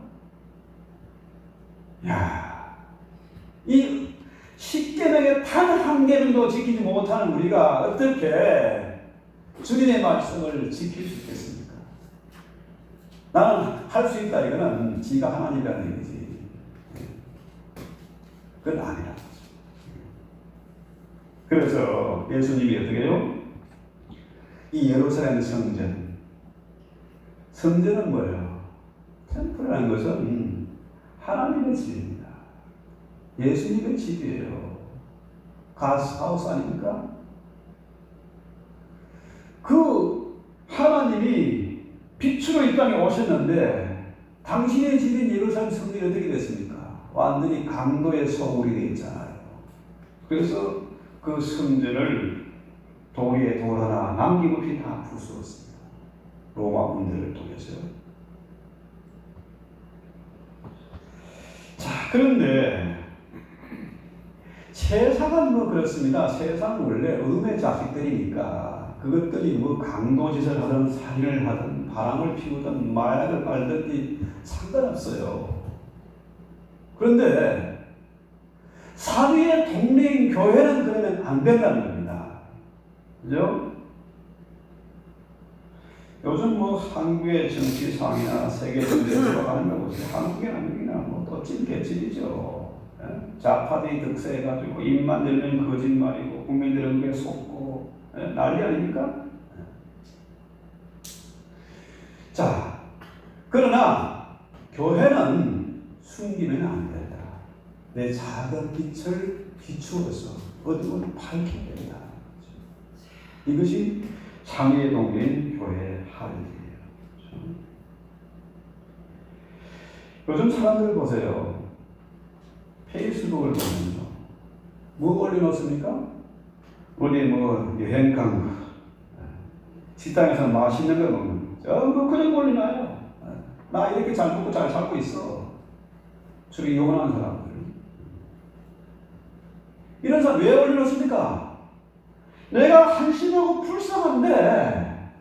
야, 이 십계명의 단 한 개도 지키지 못하는 우리가 어떻게 주님의 말씀을 지킬 수 있겠습니까? 나는 할 수 있다 이거는 지가 하나님이라는 얘기지. 그건 아니라. 그래서 예수님이 어떻게 해요? 이 예루살렘 성전은 뭐예요? 템플이라는 것은 하나님의 집입니다. 예수님의 집이에요. 가스하우스 아닙니까? 그 하나님이 빛으로 이 땅에 오셨는데 당신의 집인 예루살렘 성전이 어떻게 됐습니까? 완전히 강도의 소굴이 되어 있잖아요. 그래서 그 성전을 돌에 돌 하나 남김없이 다 부수었습니다. 로마 군대를 통해서요. 자, 그런데 세상은 그렇습니다. 세상은 원래 음의 자식들이니까 그것들이 강도짓을 하든 살인을 하든 바람을 피우든 마약을 빨든 상관없어요. 그런데 사위의 동네인 교회는 그러면 안 된다는 겁니다. 그죠? 요즘 뭐 한국의 정치 상이나 세계 정치에 들어가는 거 보세요. 한국의 한국이나 뭐또 찐개찐이죠. 좌파들이 득세해가지고 입만 열면 거짓말이고 국민들은 그게 속고 난리 아닙니까? 자, 그러나 교회는 숨기면 안 된다. 내 작은 빛을 비추어서 어둠을 밝혀야 된다. 이것이 장애의 동네인 교회의 할일이에요. 요즘 사람들 보세요. 페이스북을 보면서 뭐 올려놓습니까? 어디 뭐 여행 간 거, 식당에서 맛있는 거 먹는 거, 전부 그냥 올려놔요. 나 이렇게 잘 먹고 잘 살고 있어. 저기 요원한 사람들. 이런 사람 왜 올려놓습니까? 내가 한심하고 불쌍한데,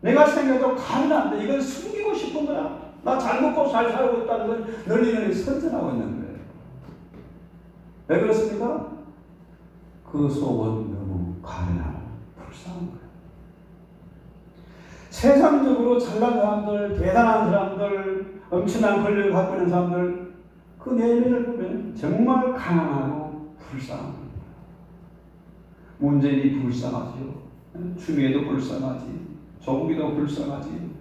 내가 생겨도 가난한데, 이걸 숨기고 싶은 거야. 나 잘 먹고 잘 살고 있다는 걸 널리 선전하고 있는 거예요. 왜 그렇습니까? 그 속은 너무 가난하고 불쌍한 거예요. 세상적으로 잘난 사람들, 대단한 사람들, 엄청난 권력을 갖고 있는 사람들, 그 내면을 보면 정말 가난하고 불쌍한 거예요. 문재인이 불쌍하지요. 추미애도 불쌍하지. 조국이도 불쌍하지.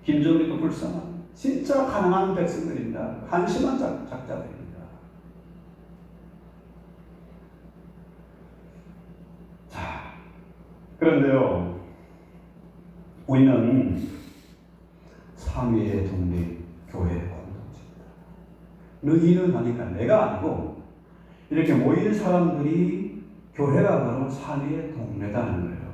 김정일도 불쌍하지. 진짜 가난한 백성들입니다. 한심한 작자들입니다. 자, 그런데요, 우리는 삼위의 동네 교회 공동체입니다. 너희는 하니까 내가 아니고 이렇게 모인 사람들이 교회가 바로 삼위의 동네다는 거예요.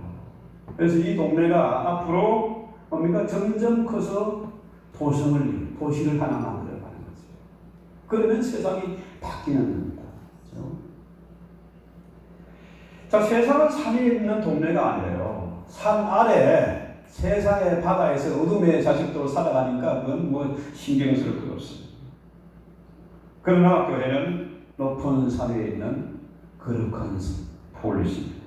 그래서 이 동네가 앞으로 뭡니까? 점점 커서 도시를 하나 만들어가는 거죠. 그러면 세상이 바뀌는 겁니다. 그렇죠? 자, 세상은 산이 있는 동네가 아니에요. 산 아래 세상의 바다에서 어둠의 자식도로 살아가니까 그건 뭐 신경스러울 것 없습니다. 그러나 교회는 높은 산 위에 있는 거룩한 폴리스입니다.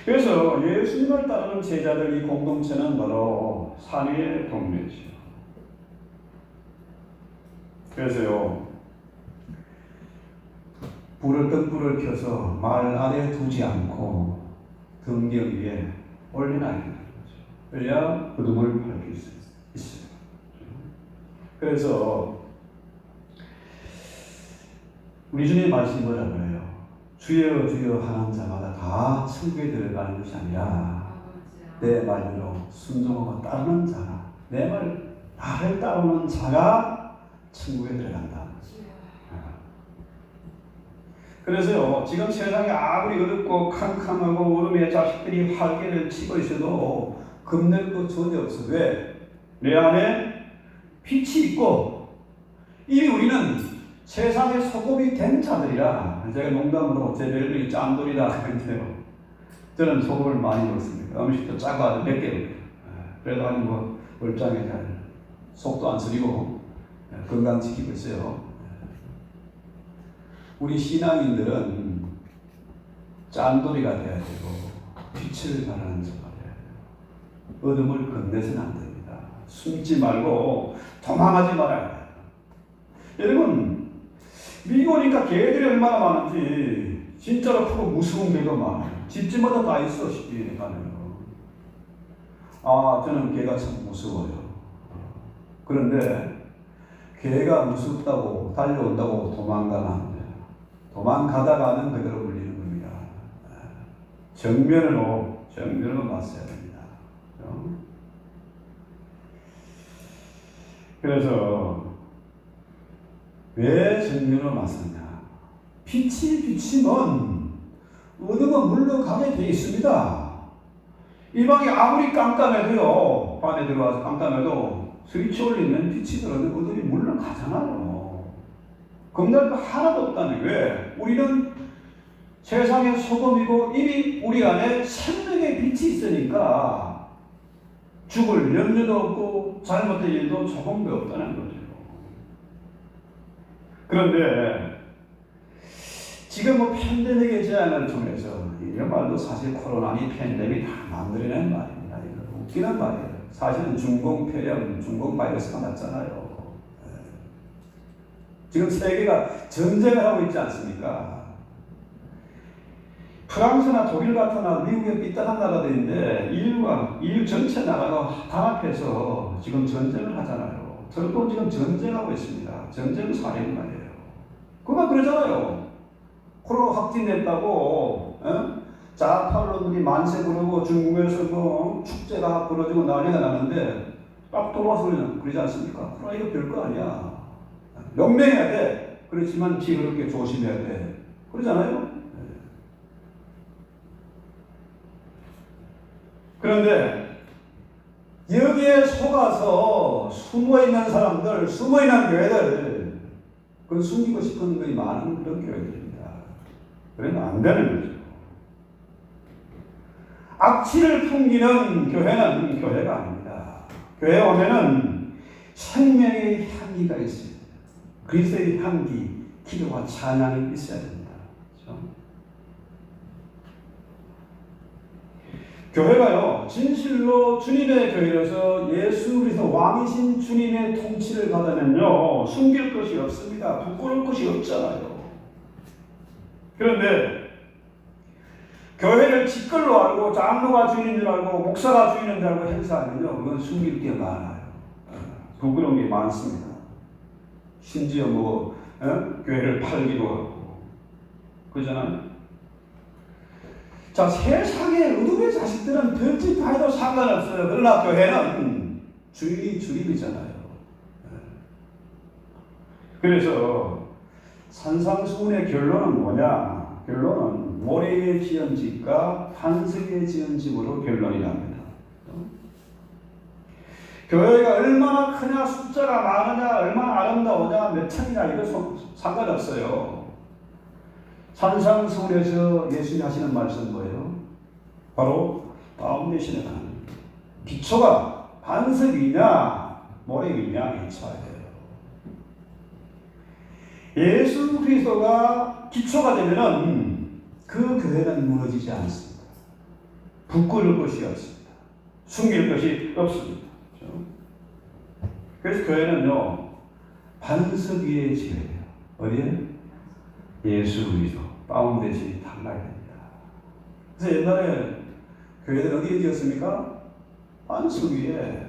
그래서 예수님을 따르는 제자들 이 공동체는 바로 산 위의 동네죠. 그래서요, 등불을 켜서 말 아래 두지 않고 등경 위에 올려놔야 되는 거죠. 그래야 어둠을 밝힐 수 있어요. 그래서 우리 주님 말씀이 뭐라 그래요? 주여 주여 하는 자마다 다 천국에 들어가는 것이 아니라 내 말대로 순종하고 따르는 자가, 내 말 나를 따르는 자가 천국에 들어간다. 그래서요, 지금 세상이 아무리 어둡고 캄캄하고 어둠의 자식들이 활개를 치고 있어도 겁낼 것 전혀 없어. 왜? 내 안에 빛이 있고 이미 우리는 세상의 소금이 된 자들이라. 제가 농담으로 제 별명이 짠돌이다 하는데요, 저는 소금을 많이 넣습니다. 음식도 짜고 아주 몇 개 넣어요. 그래도 아니 뭐 멀쩡하게 잘 속도 안 쓰리고 건강 지키고 있어요. 우리 신앙인들은 짠돌이가 돼야 되고 빛을 발하는 자가 돼야 돼요. 어둠을 건네서는 안 됩니다. 숨지 말고 도망하지 말아야 돼요. 여러분, 미국 오니까 개들이 얼마나 많은지 진짜로 크고 무서운 개가 많아요. 집집마다 다 있어. 시골에 가면. 저는 개가 참 무서워요. 그런데 개가 무섭다고 달려온다고 도망가면 안 돼요. 도망가다가는 그대로 물리는 겁니다. 정면으로 맞서야 됩니다. 그래서 왜 정면으로 맞섰냐? 빛이 비치면 어둠은 물러가게 되어 있습니다. 이 방이 아무리 깜깜해도요, 반에 들어와서 깜깜해도 스위치 올리면 빛이 들어오면 어둠이 물러가잖아요. 겁날 거 하나도 없다는. 왜? 우리는 세상의 소금이고 이미 우리 안에 생명의 빛이 있으니까 죽을 염려도 없고 잘못된 일도 조금도 없다는 거죠. 그런데 지금 뭐 팬데믹의 제안을 통해서 이런 말도 사실 코로나니 팬데믹 다 만들어낸 말입니다. 이거 웃기는 말이에요. 사실은 중공폐렴, 중공바이러스가 맞잖아요. 지금 세계가 전쟁을 하고 있지 않습니까? 프랑스나 독일 같은 나라, 미국의 삐딱한 나라들인데 인류 전체 나라가 단합해서 지금 전쟁을 하잖아요. 저도 지금 전쟁하고 있습니다. 전쟁 사례는 말이에요. 그만 그러잖아요. 코로나 확진됐다고 자파론들이 만세 부르고 중국에서 뭐 축제가 벌어지고 난리가 나는데 딱 돌아와서 그러지 않습니까? 코로나 이거 별거 아니야. 명명해야 돼. 그렇지만 비그럽게 조심해야 돼. 그러잖아요. 그런데 여기에 속아서 숨어있는 사람들, 숨어있는 교회들, 그건 숨기고 싶은 것이 많은 그런 교회들입니다. 그러면 안 되는 거죠. 악취를 풍기는 교회는 교회가 아닙니다. 교회에 오면은 생명의 향기가 있어요. 그리스도의 향기, 기도와 찬양이 있어야 됩니다. 그렇죠? 교회가요, 진실로 주님의 교회로서 예수 그리스도 왕이신 주님의 통치를 받으면요, 숨길 것이 없습니다. 부끄러울 것이 없잖아요. 그런데 교회를 직걸로 알고 장로가 주인인 줄 알고 목사가 주인인 줄 알고 행사하면요, 그건 숨길 게 많아요. 부끄러운 게 많습니다. 심지어 교회를 팔기도 하고 그러잖아요. 자, 세상의 어둠의 자식들은 별짓 다 해도 상관없어요. 그러나 교회는 주인이 주님이잖아요. 그래서 산상수훈의 결론은 뭐냐? 결론은 모래에 지은 집과 반석에 지은 집으로 결론이 납니다. 교회가 얼마나 크냐, 숫자가 많으냐, 얼마나 아름다우냐, 몇 층이냐, 이거 상관없어요. 산상수훈에서 예수님이 하시는 말씀은 뭐예요? 바로 파운데이션에 가는 기초가 반석이냐, 모래이냐 이차야 돼요. 예수 그리스도가 기초가 되면은 그 교회는 무너지지 않습니다. 부끄러울 것이 없습니다. 숨길 것이 없습니다. 그래서 교회는요, 반석 위에 지어야 돼요. 어디에? 예수 그리스도 파운데이션이 달라야 됩니다. 그래서 옛날에 교회들 어디에 지었습니까? 반석 위에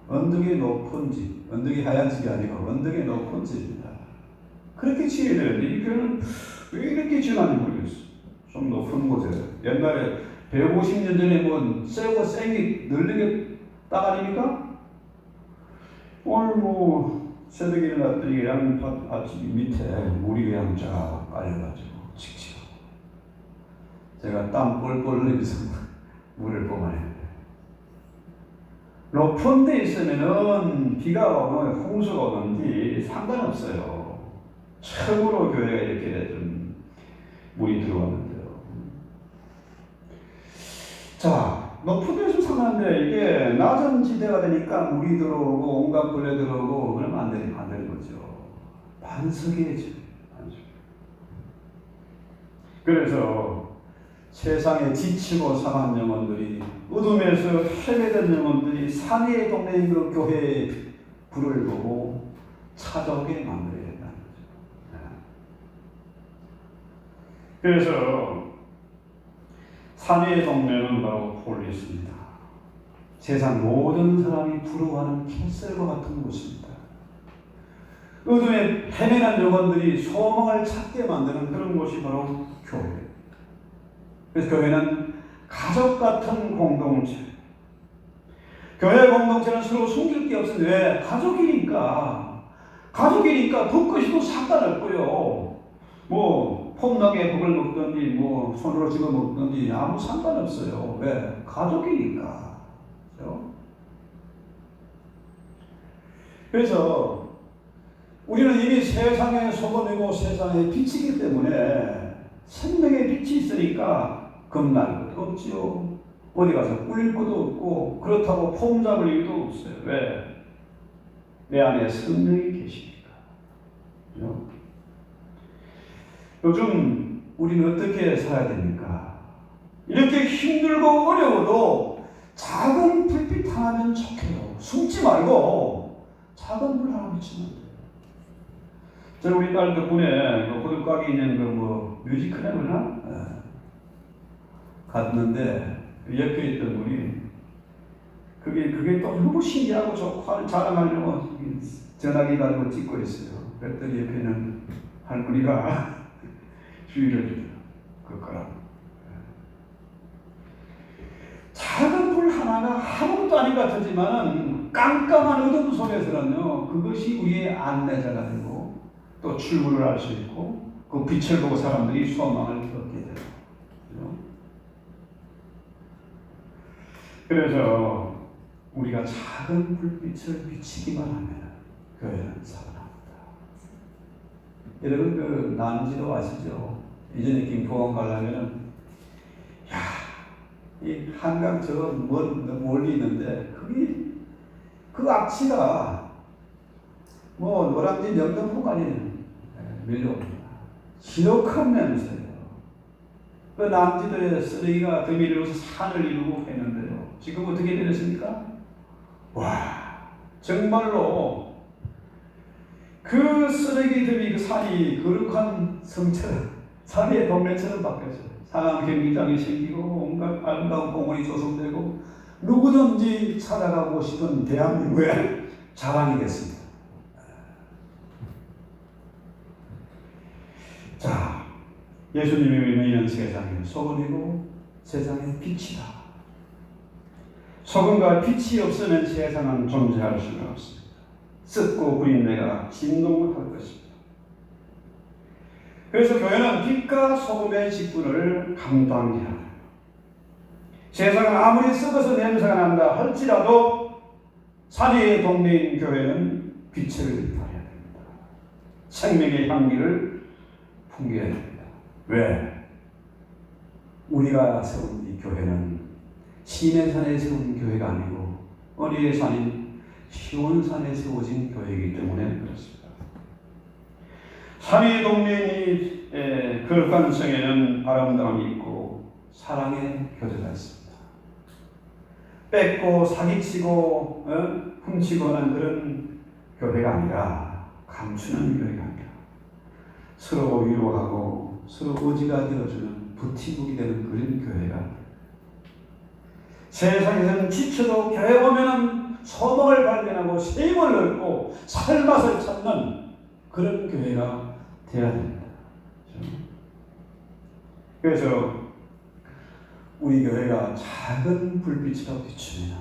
언덕이 높은 집, 언덕이 하얀 집이 아니고 언덕이 높은 집입니다. 그렇게 지어야 되는데 이 교회는 왜 이렇게 지어놨는지 모르겠어요. 좀 높은 곳에 옛날에 150년 전에 뭐 쇠고 생기 널리게 딱 아닙니까? 오늘 새벽에 일어났더니 양파 아침 밑에 물이 그냥 쫙 깔려가지고 직접 제가 땀 뻘뻘 흘리면서 물을 뽑아내는데 높은 데 있으면은 비가 오면 홍수가 오는지 상관없어요. 처음으로 교회가 이렇게 좀 물이 들어왔는데요. 자, 높은 데서 상관한데 이게 낮은 지대가 되니까 물이 들어오고 온갖 벌레 들어오고 그러면 안 되는 거죠. 반석에 지어요. 반석. 그래서 세상에 지치고 상한 영혼들이 어둠에서 헤매던 영혼들이 산의 동네인 그 교회에 불을 보고 찾아오게 만들어야 된다는 거죠. 그래서 산의 동네는 바로 폴리스입니다. 세상 모든 사람이 부러워하는 캐슬과 같은 곳입니다. 어둠에 헤매는 영혼들이 소망을 찾게 만드는 그런 곳이 바로 교회. 그래서 교회는 가족 같은 공동체. 교회 공동체는 서로 숨길 게 없어요. 왜? 가족이니까 붓것이도 상관없고요. 뭐 폼나게 밥을 먹든지 뭐 손으로 집어 먹든지 아무 상관없어요. 왜? 가족이니까. 그렇죠? 그래서 우리는 이미 세상의 소금이고 세상의 빛이기 때문에 생명의 빛이 있으니까 겁날 것도 없지요. 어디 가서 꿀릴 것도 없고 그렇다고 폼 잡을 이유도 없어요. 왜? 내 안에 성령이 계시니까. 그렇죠? 요즘 우리는 어떻게 살아야 됩니까? 이렇게 힘들고 어려워도 작은 불빛 하나면 좋게요. 숨지 말고 작은 불 하나 비추면 돼요. 저 우리 딸 덕분에 호두까기 있는 뮤지컬에 그러나 갔는데 옆에 있던 분이 그게 또 너무 신기하고 좋고 자랑하려고 전화기 가지고 찍고 있어요. 그랬더니 옆에는 할머니가 주의를 주더라고요. 그거라고. 작은 불 하나가 아무것도 아닌 것 같지만 깜깜한 어둠 속에서는요, 그것이 우리의 안내자가 되고 또 출구를 알 수 있고 그 빛을 보고 사람들이 소망을 얻게 돼요. 그래서 우리가 작은 불빛을 비치기만 하면 교회는 살아납니다. 여러분 그 남지도 아시죠? 이전에 김포항 가려면은 이 한강 저 멀리 있는데 그 앞치가 노량진 영등포까지 밀려옵니다. 지독한 냄새예요. 그 남지도에 쓰레기가 드밀려서 산을 이루고 했는데요. 지금 어떻게 되었습니까? 와, 정말로 그 쓰레기 들이 그 산이 거룩한 성처럼 산의 동네처럼 바뀌었어요. 상암 경기장이 생기고 온갖 아름다운 공원이 조성되고 누구든지 찾아가고 싶은 대한민국의 자랑이 됐습니다. 자, 예수님이 우리는 세상의 소금이고 세상의 빛이다. 소금과 빛이 없으면 세상은 존재할 수가 없습니다. 썩고 부린내가 진동을 할 것입니다. 그래서 교회는 빛과 소금의 직분을 감당해야 해요. 세상은 아무리 썩어서 냄새가 난다 할지라도 사리의 동네인 교회는 빛을 발해야 됩니다. 생명의 향기를 풍겨야 됩니다. 왜? 우리가 세운 이 교회는 시내산에 세운 교회가 아니고 어디에 산인 시온산에 세워진 교회이기 때문에 그렇습니다. 산의 동네인 거룩한 성에는 아름다움이 있고 사랑의 교제가 있습니다. 뺏고 사기치고 훔치고 하는 그런 교회가 아니라 감추는 교회가 아니라 서로 위로하고 서로 의지가 되어주는 버팀목이 되는 그런 교회가 세상에서는 지쳐도 교회 오면은 소망을 발견하고 새 힘을 얻고 살맛을 찾는 그런 교회가 되어야 됩니다. 그래서 우리 교회가 작은 불빛으로 비추면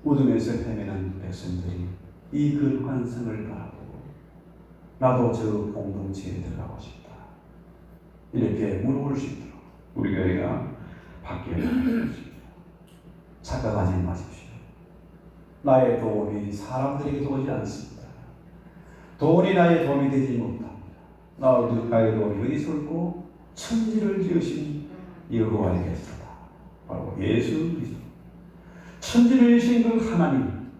어둠에서 헤매는 백성들이 이 거룩한 성을 바라보고 나도 저 공동체에 들어가고 싶다 이렇게 물어볼 수 있도록 우리 교회가 바뀌어야 됩니다. 착각하지 마십시오. 나의 도움이 사람들에게 오지 않습니다. 돈이 나의 도움이 되지 못합니다. 나의 도움이 어디서 올고 천지를 지으신 여호와에게서다. 바로 예수 그리스도. 천지를 지으신 그 하나님,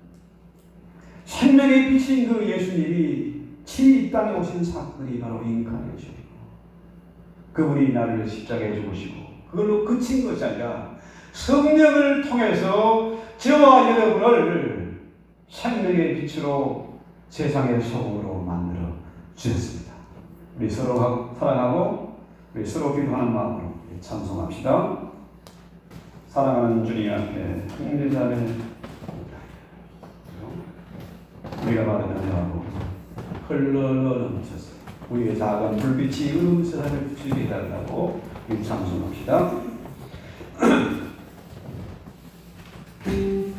생명의 빛인 그 예수님이 이 땅에 오신 사건이 바로 인카네이션이고 그분이 나를 십자가에 죽으시고 그걸로 그친 것이 아니라 성령을 통해서 저와 여러분을 생명의 빛으로 세상의 소금으로 만들어 주셨습니다. 우리 서로 사랑하고 우리 서로 기도하는 마음으로 찬송합시다. 사랑하는 주님 앞에 형제자매 우리가 받은 은혜하고 흘러 넘쳐서 우리의 작은 불빛이 세상을 비추게 해달라고 찬송합시다. Amen.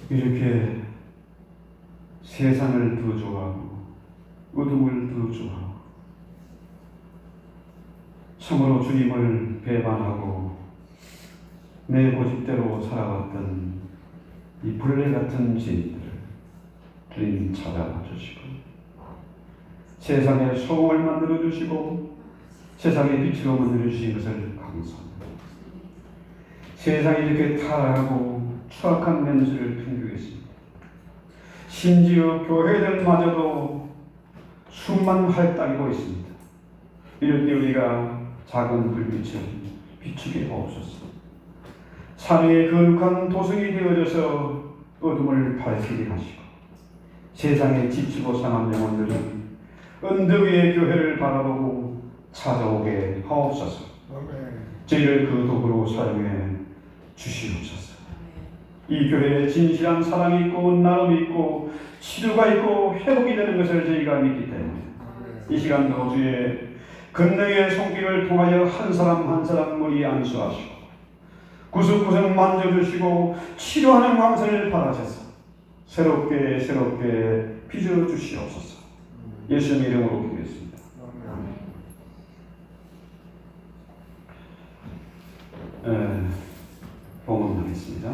이렇게 세상을 더 좋아하고 어둠을 더 좋아하고 참으로 주님을 배반하고 내 고집대로 살아왔던 이 벌레 같은 죄인들을 주님 찾아와 주시고 세상에 소금을 만들어 주시고 세상의 빛으로 만들어 주신 것을 감사합니다. 세상이 이렇게 타락하고 추악한 면수를 풍기고 있습니다. 심지어 교회들마저도 수만 활딱이고 있습니다. 이럴 때 우리가 작은 불빛을 비추게 하옵소서. 산의 거룩한 도성이 되어져서 어둠을 밝히게 하시고 세상에 지치고 상한 영혼들이 언덕 위의 교회를 바라보고 찾아오게 하옵소서. 저희를 그 도구로 사용해 주시옵소서. 이 교회에 진실한 사랑이 있고 나눔이 있고 치료가 있고 회복이 되는 것을 저희가 믿기 때문에 이 시간도 주의 권능의 손길을 통하여 한 사람 한 사람 머리에 안수하시고 구석구석 만져주시고 치료하는 광선을 받아셔서 새롭게 빚어 주시옵소서. 예수님의 이름으로 기도했습니다. 봉헌하겠습니다.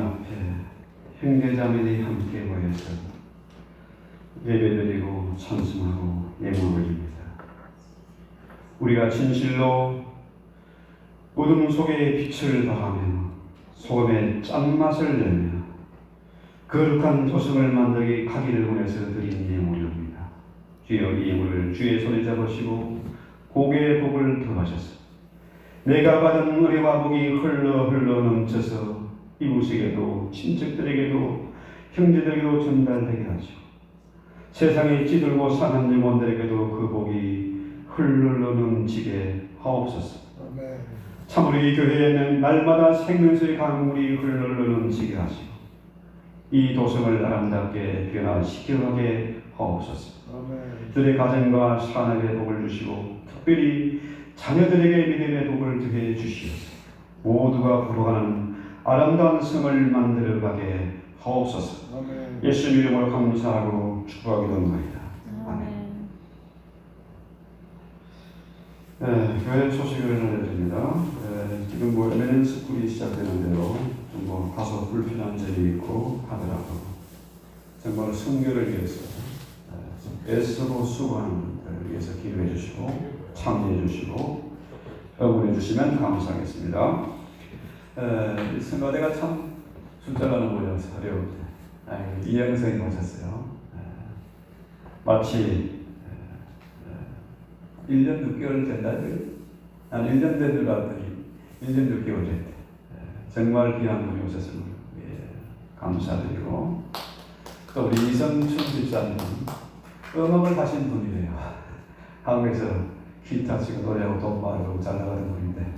앞에 형제자매들이 함께 모여서 예배드리고 찬송하고 예물 올립니다. 우리가 진실로 어둠 속에 빛을 발하며 소금의 짠맛을 내며 거룩한 도성을 만들기 가기를 원해서 드린 예물입니다. 주여 이 예물을 주의 손에 잡으시고 복의 복을 더하셔서 내가 받은 은혜와 복이 흘러 넘쳐서 이웃에게도 친척들에게도 형제들에게도 전달되게 하시고 세상에 찌들고 사는 영혼들에게도 그 복이 흘러 넘치게 하옵소서. 참으로 이 교회에는 날마다 생명수의 강물이 흘러 넘치게 하시고 이 도성을 아름답게 변화시켜가게 하옵소서. 들의 가정과 산업에 복을 주시고 특별히 자녀들에게 믿음의 복을 더해 주시옵소서. 모두가 부러워하는 아름다운 성을 만들어가게 하옵소서. 예수 이름으로 감사하고 축복하기 원합니다. 아멘. 네, 교회 소식을 알려드립니다. 지금 매년 스쿨이 시작되는데요. 좀 다소 불편한 점이 있고 하더라도 정말 성교를 위해서 애쓰고 수고하는 분들을 위해서 기도해 주시고 참여해 주시고 응원해 주시면 감사하겠습니다. 성가대가 참 숫자가 너무 어려운데 이영성이 오셨어요. 마치 1년 6개월 된다. 난 1년 된 줄 알았더니 1년 6개월 됐대. 정말 귀한 분이 오셨습니다. 감사드리고 또 우리 이성춘 집사님 음악을 하신 분이래요. 한국에서 기타 치고 노래하고 돈 벌고 잘 나가는 분인데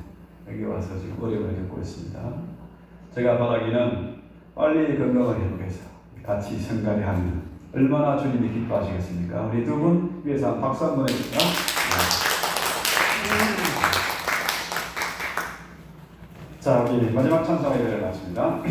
여기 와서 지금 어려움을 겪고 있습니다. 제가 바라기는 빨리 건강을 회복해서 같이 성가를 하면 얼마나 주님이 기뻐하시겠습니까? 우리 두 분 위해서 박수 한번 해주시죠. 자, 우리 마지막 찬송 예배를 마칩니다.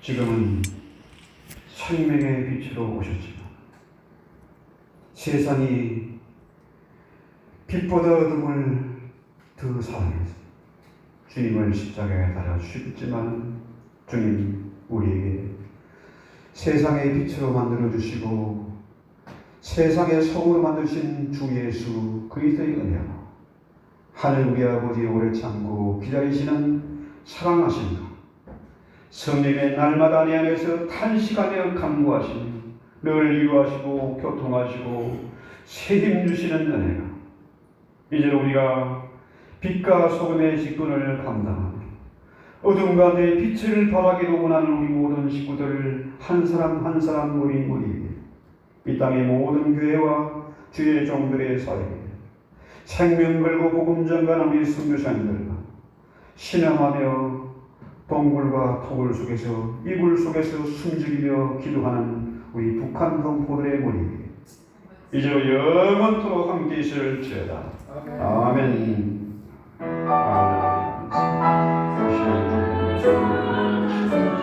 지금은 생명의 빛으로 오셨지만 세상이 빛보다 어둠을 더 사랑해서 주님을 십자가에 달아 죽였지만 주님 우리에게 세상의 빛으로 만들어 주시고 세상의 소금으로 만드신 주 예수 그리스도의 은혜로 하늘 우리 아버지 오래 참고 기다리시는 사랑하심과 성령의 날마다 내 안에서 탄식하며 간구하시며 늘 위로하시고 교통하시고 새힘 주시는 은혜가 이제 우리가 빛과 소금의 직분을 감당하며 어둠 가운데 빛을 발하기로 원하는 우리 모든 식구들을 한 사람 한 사람 우리에게 이 땅의 모든 교회와 주의 종들의 사역에 생명 걸고 복음 전가하는 우리 선교사님들과 신앙하며 동굴과 토굴 속에서 이불 속에서 숨죽이며 기도하는 우리 북한 동포들의 머리에 이제로 영원토록 함께 있을지어다. 아멘. 아멘.